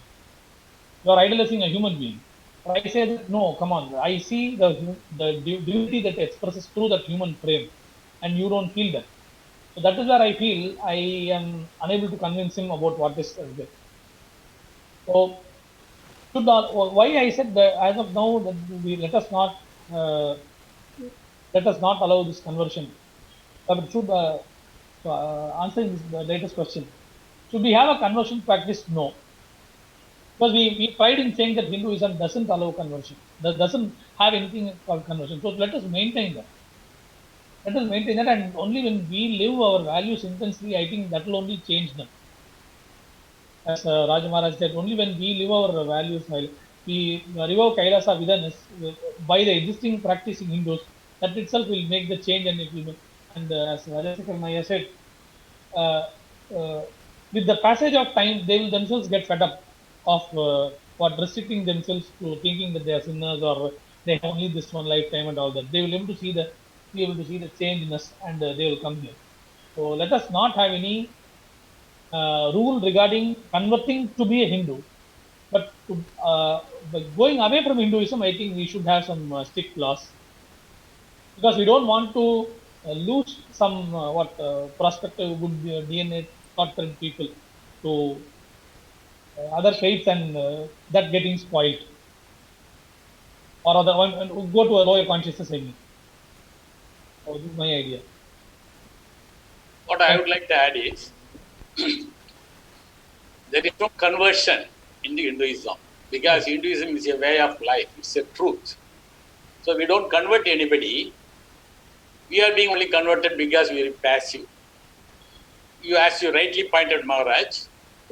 S3: You are idolizing a human being." I say that no, come on. I see the divinity that expresses through that human frame, and you don't feel that. So that is where I feel I am unable to convince him about what is there. So why I said that as of now that uh, let us not allow this conversion. But should answering this the latest question, should we have a conversion practice? No, because we tried in saying that Hinduism doesn't allow conversion, doesn't have anything called conversion. So let us maintain that. Let us maintain that, and only when we live our values intensely, I think that will only change them. As Raja Maharaj said, only when we live our values, while we revoke Kailasa within us by the existing practicing Hindus, that itself will make the change, and it will. And as Rajasekhar Maya said, uh, uh, with the passage of time, they will themselves get fed up of what restricting themselves to thinking that they are sinners or they have only this one lifetime and all that. They will be able to see the change in us, and they will come here. So let us not have any rule regarding converting to be a Hindu, but by going away from Hinduism, I think we should have some strict laws, because we don't want to lose some what prospective good DNA thoughtful people to other faiths, and that getting spoiled, or other one and go to a lower consciousness. I mean, so this is my idea.
S5: What I would like to add is there is no conversion in the Hinduism because Hinduism is a way of life, it's a truth. So we don't convert anybody. We are being only converted because we are passive. As you rightly pointed, Maharaj,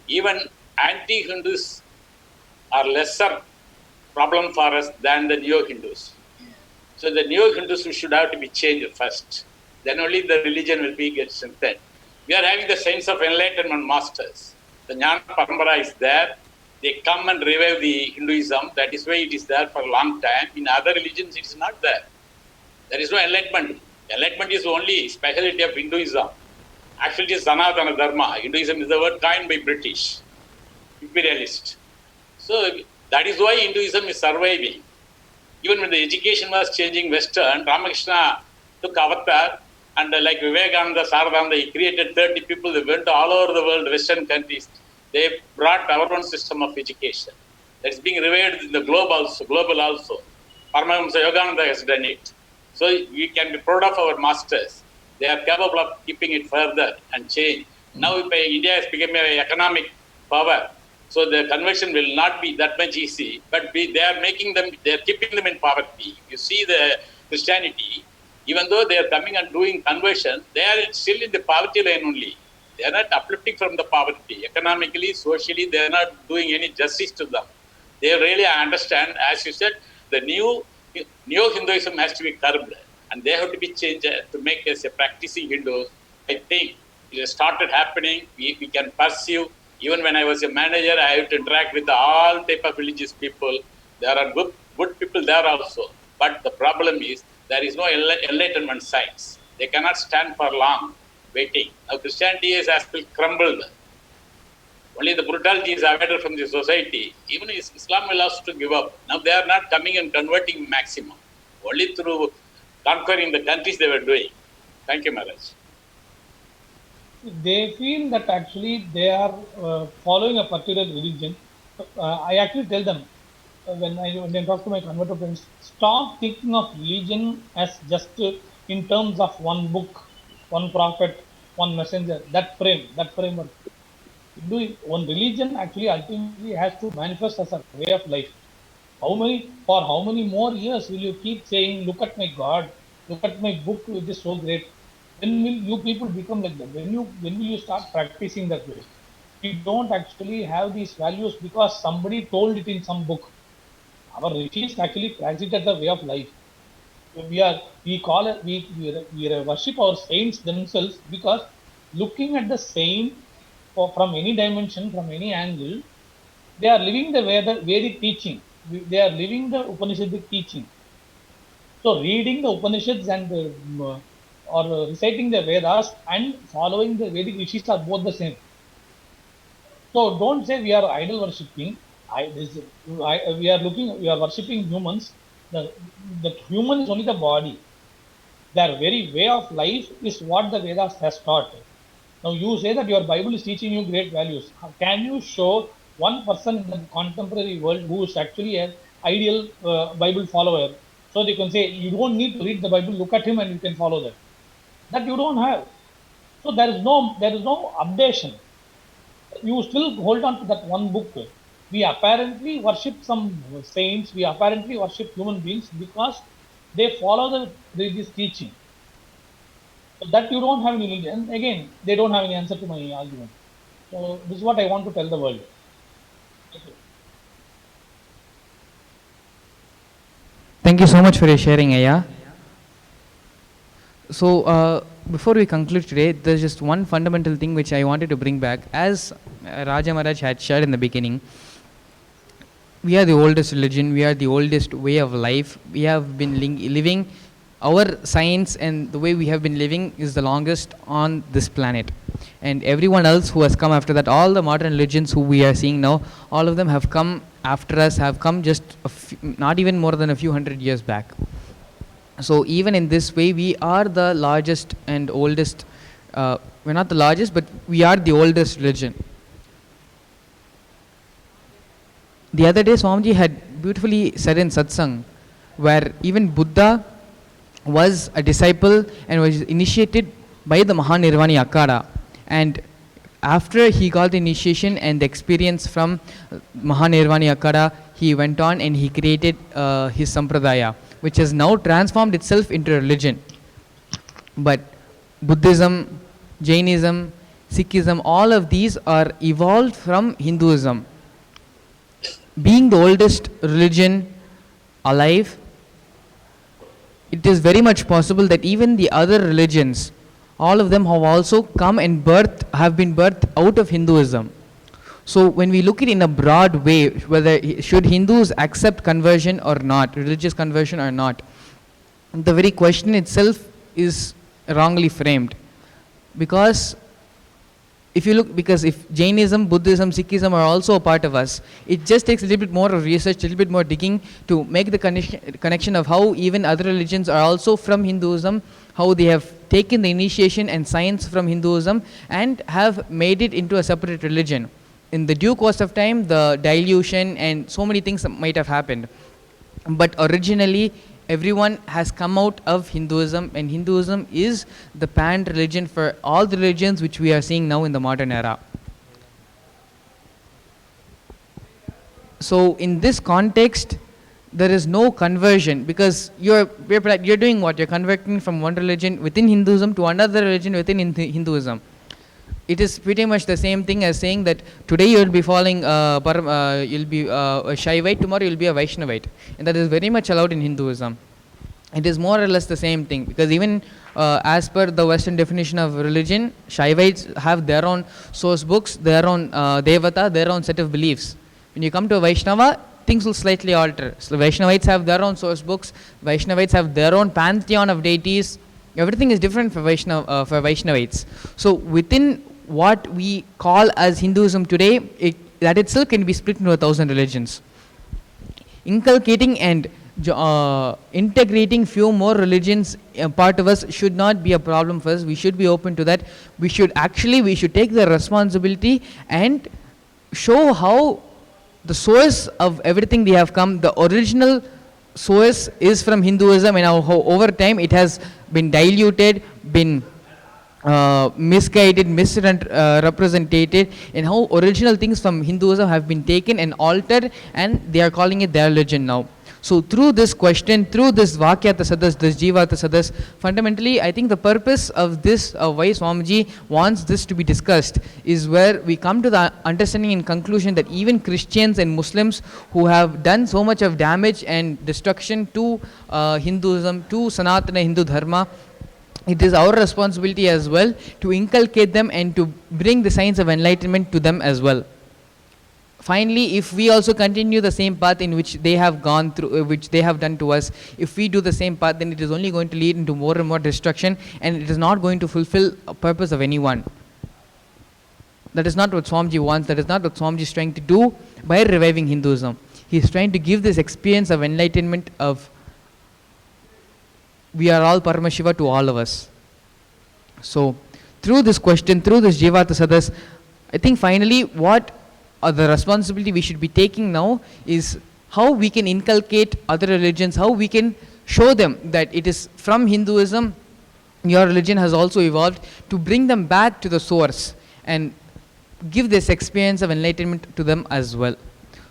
S5: even anti-Hindus are lesser problem for us than the neo-Hindus. So the neo-Hindus should have to be changed first. Then only the religion will be get strengthened. We are having the sense of enlightenment masters. The Jnana Parampara is there. They come and revive the Hinduism. That is why it is there for a long time. In other religions, it is not there. There is no enlightenment. Enlightenment is only speciality of Hinduism. Actually, it is Sanatana Dharma. Hinduism is the word coined by British imperialists. So that is why Hinduism is surviving. Even when the education was changing Western, Ramakrishna took avatar, and like Vivekananda, Saradananda, he created 30 people. They went all over the world, Western countries. They brought our own system of education. That's being revived in the global also. Paramahamsa Yogananda has done it. So we can be proud of our masters. They are capable of keeping it further and change. Now India has become an economic power. So the conversion will not be that much easy, but they are keeping them in poverty. You see the Christianity, even though they are coming and doing conversion, they are still in the poverty line only. They are not uplifting from the poverty. Economically, socially, they are not doing any justice to them. They really understand, as you said, the neo-Hinduism has to be curbed, and they have to be changed to make us a practicing Hindus. I think it has started happening. We can pursue. Even when I was a manager, I have to interact with all type of religious people. There are good people there also. But the problem is there is no enlightenment science. They cannot stand for long waiting. Now Christianity has been crumbled. Only the brutality is avoided from the society. Even Islam will ask to give up. Now they are not coming and converting maximum. Only through conquering the countries they were doing. Thank you, Maharaj.
S3: They feel that actually they are following a particular religion. I actually tell them when I talk to my converted friends, stop thinking of religion as just in terms of one book, one prophet, one messenger. That framework. One religion actually ultimately has to manifest as a way of life. For how many more years will you keep saying, look at my God, look at my book, which is so great? When will you people become like that? When will you start practicing that way? We don't actually have these values because somebody told it in some book. Our rishis actually practice it as a way of life. We worship our saints themselves because looking at the saint from any dimension, from any angle, they are living the Vedic teaching. They are living the Upanishadic teaching. So reading the Upanishads and or reciting the Vedas and following the Vedic rishis are both the same. So don't say we are idol worshipping. We are worshipping humans. The human is only the body. Their very way of life is what the Vedas has taught. Now you say that your Bible is teaching you great values. Can you show one person in the contemporary world who is actually an ideal Bible follower? So they can say, you don't need to read the Bible, look at him and you can follow that. That you don't have. So there is no updation. You still hold on to that one book. We apparently worship some saints, we apparently worship human beings because they follow the religious teaching. So that you don't have any religion. And again, they don't have any answer to my argument. So this is what I want to tell the world. Thank you.
S1: Thank you so much for your sharing, Aya. So, before we conclude today, there's just one fundamental thing which I wanted to bring back. As Raja Maharaj had shared in the beginning, we are the oldest religion, we are the oldest way of life. We have been living, our science and the way we have been living is the longest on this planet. And everyone else who has come after that, all the modern religions who we are seeing now, all of them have come after us, have come just not even more than a few hundred years back. So even in this way, we are the largest and oldest, we're not the largest, but we are the oldest religion. The other day, Swamiji had beautifully said in Satsang, where even Buddha was a disciple and was initiated by the Mahanirvani Akara. And after he got the initiation and the experience from Mahanirvani Akara, he went on and he created his Sampradaya, which has now transformed itself into religion. But Buddhism, Jainism, Sikhism, all of these are evolved from Hinduism. Being the oldest religion alive, it is very much possible that even the other religions, all of them have also come and have been birthed out of Hinduism. So when we look at it in a broad way, whether should Hindus accept conversion or not, religious conversion or not, the very question itself is wrongly framed. Because if Jainism, Buddhism, Sikhism are also a part of us, it just takes a little bit more of research, a little bit more digging to make the connection of how even other religions are also from Hinduism, how they have taken the initiation and science from Hinduism and have made it into a separate religion. In the due course of time, the dilution and so many things might have happened. But originally, everyone has come out of Hinduism, and Hinduism is the panned religion for all the religions which we are seeing now in the modern era. So in this context, there is no conversion, because you're doing what? You're converting from one religion within Hinduism to another religion within Hinduism. It is pretty much the same thing as saying that today you'll be following you'll be a Shaivite, tomorrow you'll be a Vaishnavite, and that is very much allowed in Hinduism. It is more or less the same thing, because even as per the Western definition of religion, Shaivites have their own source books, their own Devata, their own set of beliefs. When you come to a Vaishnava, things will slightly alter. So Vaishnavites have their own source books, Vaishnavites have their own pantheon of deities. Everything is different for Vaishnavites. So within what we call as Hinduism today, that itself can be split into 1,000 religions. Inculcating and integrating few more religions part of us should not be a problem for us. We should be open to that. We should take the responsibility and show how the source of everything they have come, the original source is from Hinduism, and how over time it has been diluted, been misguided, misrepresented, and how original things from Hinduism have been taken and altered, and they are calling it their religion now. So through this question, through this Vakyata Sadas, this Jivata Sadas, fundamentally I think the purpose of this, why Swamiji wants this to be discussed, is where we come to the understanding and conclusion that even Christians and Muslims who have done so much of damage and destruction to Hinduism, to Sanatana Hindu Dharma, it is our responsibility as well to inculcate them and to bring the signs of enlightenment to them as well. Finally, if we also continue the same path in which they have gone through, which they have done to us, if we do the same path, then it is only going to lead into more and more destruction, and it is not going to fulfill a purpose of anyone. That is not what Swamiji wants. That is not what Swamiji is trying to do by reviving Hinduism. He is trying to give this experience of enlightenment of we are all Paramashiva to all of us. So, through this question, through this Jivata Sadas, I think finally what the responsibility we should be taking now is how we can inculcate other religions, how we can show them that it is from Hinduism, your religion has also evolved, to bring them back to the source and give this experience of enlightenment to them as well.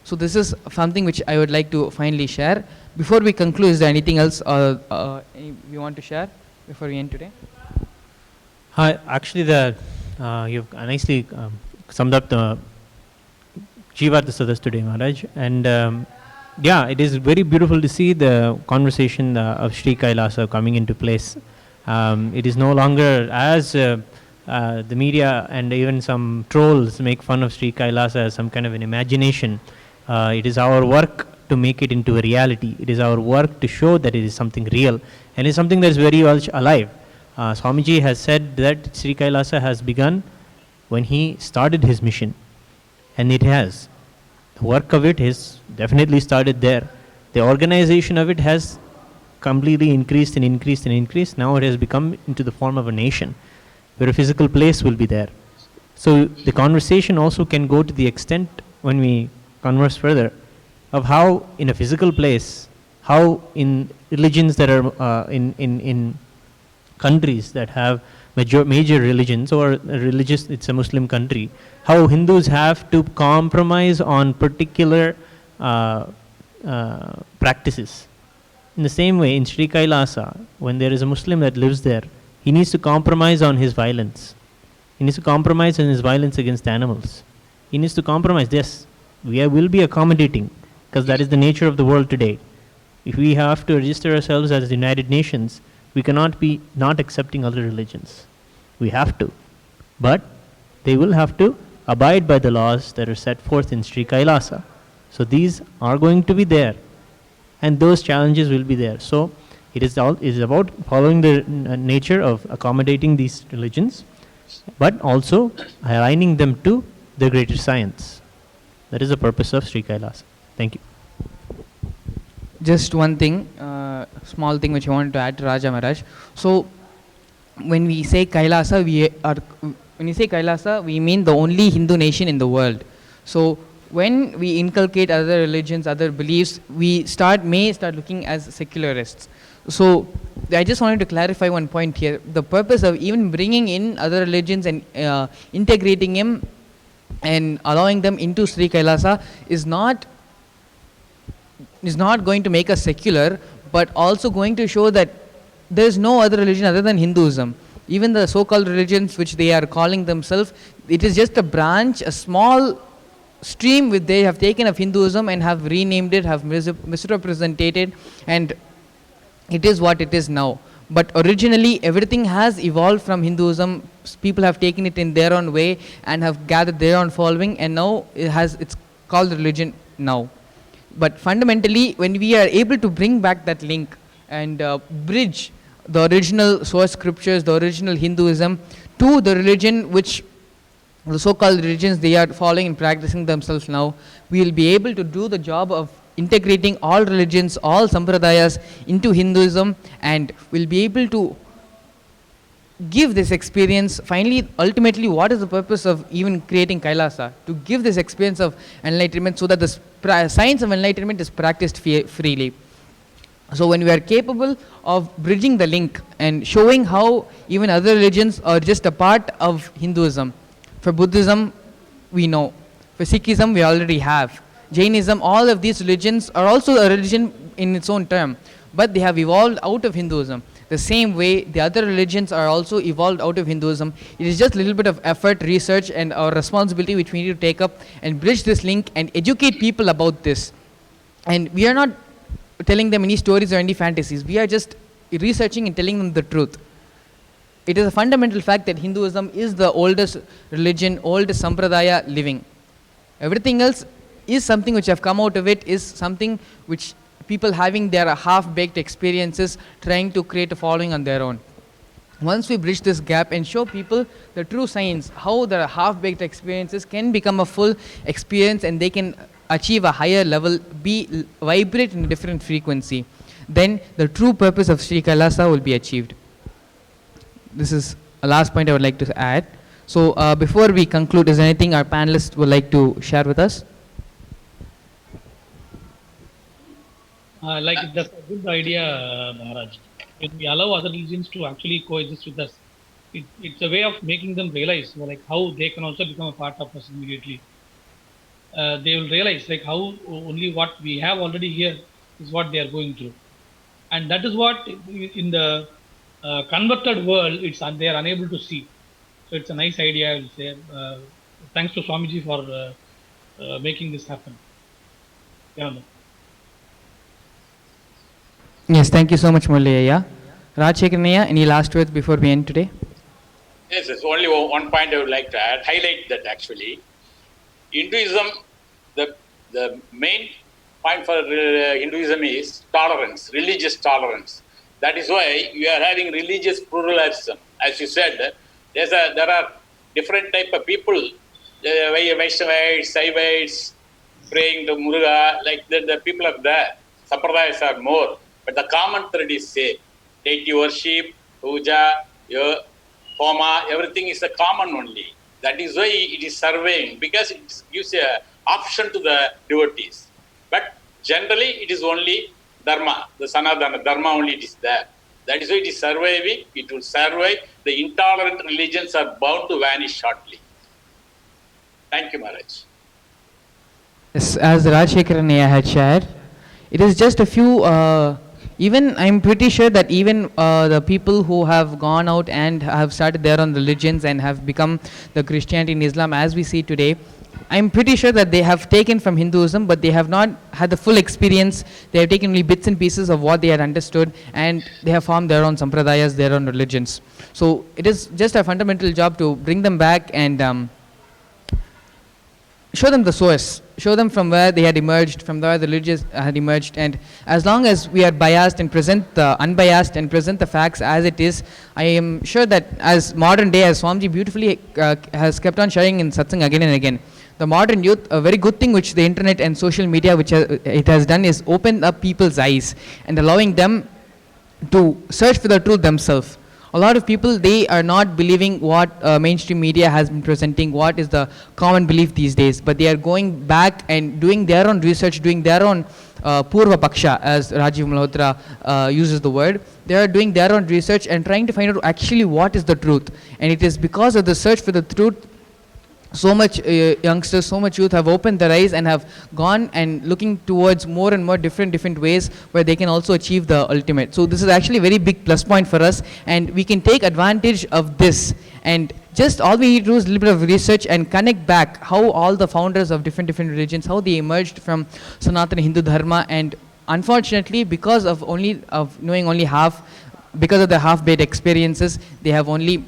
S1: So this is something which I would like to finally share. Before we conclude, is there anything else you want to share before we end today?
S4: Hi, actually, you've nicely summed up the Jivata Sadas today, Maharaj. And yeah, it is very beautiful to see the conversation of Sri Kailasa coming into place. It is no longer as the media and even some trolls make fun of Sri Kailasa as some kind of an imagination. It is our work to make it into a reality. It is our work to show that it is something real, and it's something that is very much alive. Swamiji has said that Sri Kailasa has begun when he started his mission, and it has. The work of it has definitely started there. The organization of it has completely increased and increased and increased. Now it has become into the form of a nation, where a physical place will be there. So the conversation also can go to the extent, when we converse further, of how in a physical place, how in religions that are in countries that have major religions, or religious, it's a Muslim country, how Hindus have to compromise on particular practices. In the same way, in Sri Kailasa, when there is a Muslim that lives there, he needs to compromise on his violence. He needs to compromise on his violence against animals. He needs to compromise. Yes, we will be accommodating, because that is the nature of the world today. If we have to register ourselves as the United Nations, we cannot be not accepting other religions. We have to. But they will have to abide by the laws that are set forth in Sri Kailasa. So these are going to be there, and those challenges will be there. So it is about following the nature of accommodating these religions, but also aligning them to the greater science. That is the purpose of Sri Kailasa. Thank you.
S1: Just one thing, small thing which I wanted to add to Raja Maharaj. So when we say Kailasa, we mean the only Hindu nation in the world. So when we inculcate other religions, other beliefs, we may start looking as secularists. So I just wanted to clarify one point here. The purpose of even bringing in other religions and integrating them and allowing them into Sri Kailasa is not going to make us secular, but also going to show that there is no other religion other than Hinduism. Even the so-called religions which they are calling themselves, it is just a branch, a small stream which they have taken of Hinduism and have renamed it, have misrepresented, and it is what it is now. But originally everything has evolved from Hinduism. People have taken it in their own way and have gathered their own following, and now it's called religion now. But fundamentally, when we are able to bring back that link and bridge the original source scriptures, the original Hinduism, to the religion which the so-called religions they are following and practicing themselves now, we will be able to do the job of integrating all religions, all sampradayas into Hinduism, and we'll be able to give this experience. Finally, ultimately, what is the purpose of even creating Kailasa? To give this experience of enlightenment so that the science of enlightenment is practiced freely. So when we are capable of bridging the link and showing how even other religions are just a part of Hinduism. For Buddhism, we know. For Sikhism, we already have. Jainism, all of these religions are also a religion in its own term, but they have evolved out of Hinduism. The same way the other religions are also evolved out of Hinduism. It is just a little bit of effort, research, and our responsibility which we need to take up and bridge this link and educate people about this. And we are not telling them any stories or any fantasies. We are just researching and telling them the truth. It is a fundamental fact that Hinduism is the oldest religion, oldest sampradaya living. Everything else is something which have come out of it, is something which people having their half-baked experiences trying to create a following on their own. Once we bridge this gap and show people the true science, how their half-baked experiences can become a full experience and they can achieve a higher level, vibrate in a different frequency, then the true purpose of Sri Kailasa will be achieved. This is a last point I would like to add. So before we conclude, is there anything our panelists would like to share with us?
S3: That's a good idea, Maharaj. When we allow other religions to actually coexist with us, it's a way of making them realize how they can also become a part of us immediately. They will realize how only what we have already here is what they are going through, and that is what in the converted world they are unable to see. So it's a nice idea, I will say. Thanks to Swamiji for making this happen. Yeah.
S1: Yes, thank you so much, Mullayya. Rajshekharanaya, any last words before we end today?
S5: Yes, there's only one point I would like to highlight that actually. Hinduism, the main point for Hinduism is tolerance, religious tolerance. That is why we are having religious pluralism. As you said, there are different type of people, Vaishnavites, Saivites, praying to Muruga, the people are there. Sampradayas are more. But the common thread is same. Deity worship, puja, homa, everything is a common only. That is why it is surveying, because it gives an option to the devotees. But generally, it is only dharma, the sanadana dharma only it is there. That is why it is surviving. It will survive. The intolerant religions are bound to vanish shortly. Thank you, Maharaj.
S1: Yes, as Rajshekharanaya had shared, it is just a few, even I'm pretty sure that even the people who have gone out and have started their own religions and have become the Christianity and Islam as we see today, I'm pretty sure that they have taken from Hinduism, but they have not had the full experience. They have taken only bits and pieces of what they had understood, and they have formed their own sampradayas, their own religions. So it is just a fundamental job to bring them back and show them the source, show them from where they had emerged, from where the religions had emerged. And as long as we are biased and present the unbiased and present the facts as it is, I am sure that as modern day, as Swamiji beautifully has kept on sharing in satsang again and again, the modern youth, a very good thing which the internet and social media which it has done is open up people's eyes and allowing them to search for the truth themselves. A lot of people, they are not believing what mainstream media has been presenting, what is the common belief these days, but they are going back and doing their own research, doing their own Purva Paksha, as Rajiv Malhotra uses the word. They are doing their own research and trying to find out actually what is the truth. And it is because of the search for the truth, so much youngsters, so much youth have opened their eyes and have gone and looking towards more and more different ways where they can also achieve the ultimate. So this is actually a very big plus point for us, and we can take advantage of this. And just all we need to do is a little bit of research and connect back how all the founders of different religions, how they emerged from Sanatana Hindu Dharma. And unfortunately, because of knowing only half, because of the half-baked experiences, they have only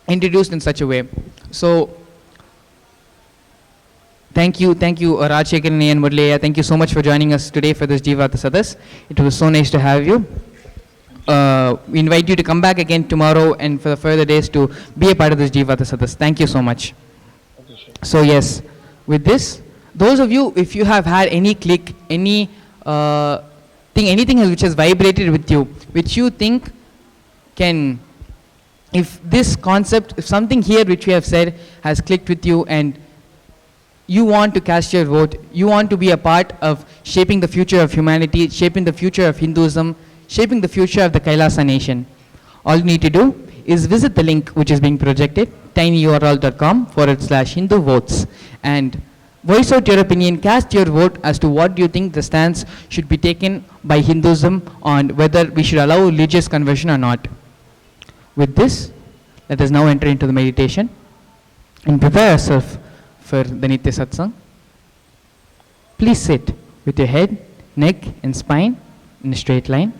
S1: introduced in such a way. So Thank you, Rajshekharanaya and Murlayya. Thank you so much for joining us today for this Jivata Sadas. It was so nice to have you. We invite you to come back again tomorrow and for the further days to be a part of this Jivata Sadas. Thank you so much.
S3: Okay, sure.
S1: So yes, with this, those of you, if you have had any click, any thing, anything which has vibrated with you, which you think can, if this concept, if something here which we have said has clicked with you and you want to cast your vote. You want to be a part of shaping the future of humanity, shaping the future of Hinduism, shaping the future of the Kailasa nation. All you need to do is visit the link which is being projected, tinyurl.com/Hindu votes, and voice out your opinion, cast your vote as to what do you think the stance should be taken by Hinduism on whether we should allow religious conversion or not. With this, let us now enter into the meditation and prepare ourselves for the Nitya Satsang. Please sit with your head, neck and spine in a straight line.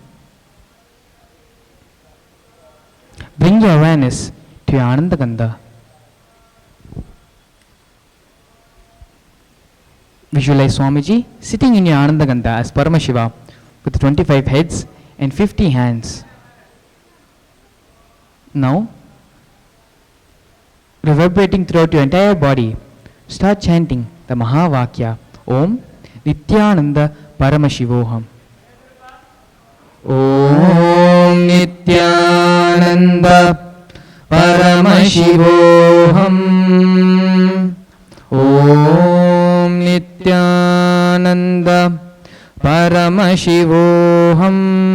S1: Bring your awareness to your Ananda Gandha. Visualize Swamiji sitting in your Ananda Gandha as Paramashiva with 25 heads and 50 hands. Now, reverberating throughout your entire body, start chanting the Mahavakya Om Nityananda Paramashivoham. Om Nityananda Paramashivoham. Om Nityananda Paramashivoham.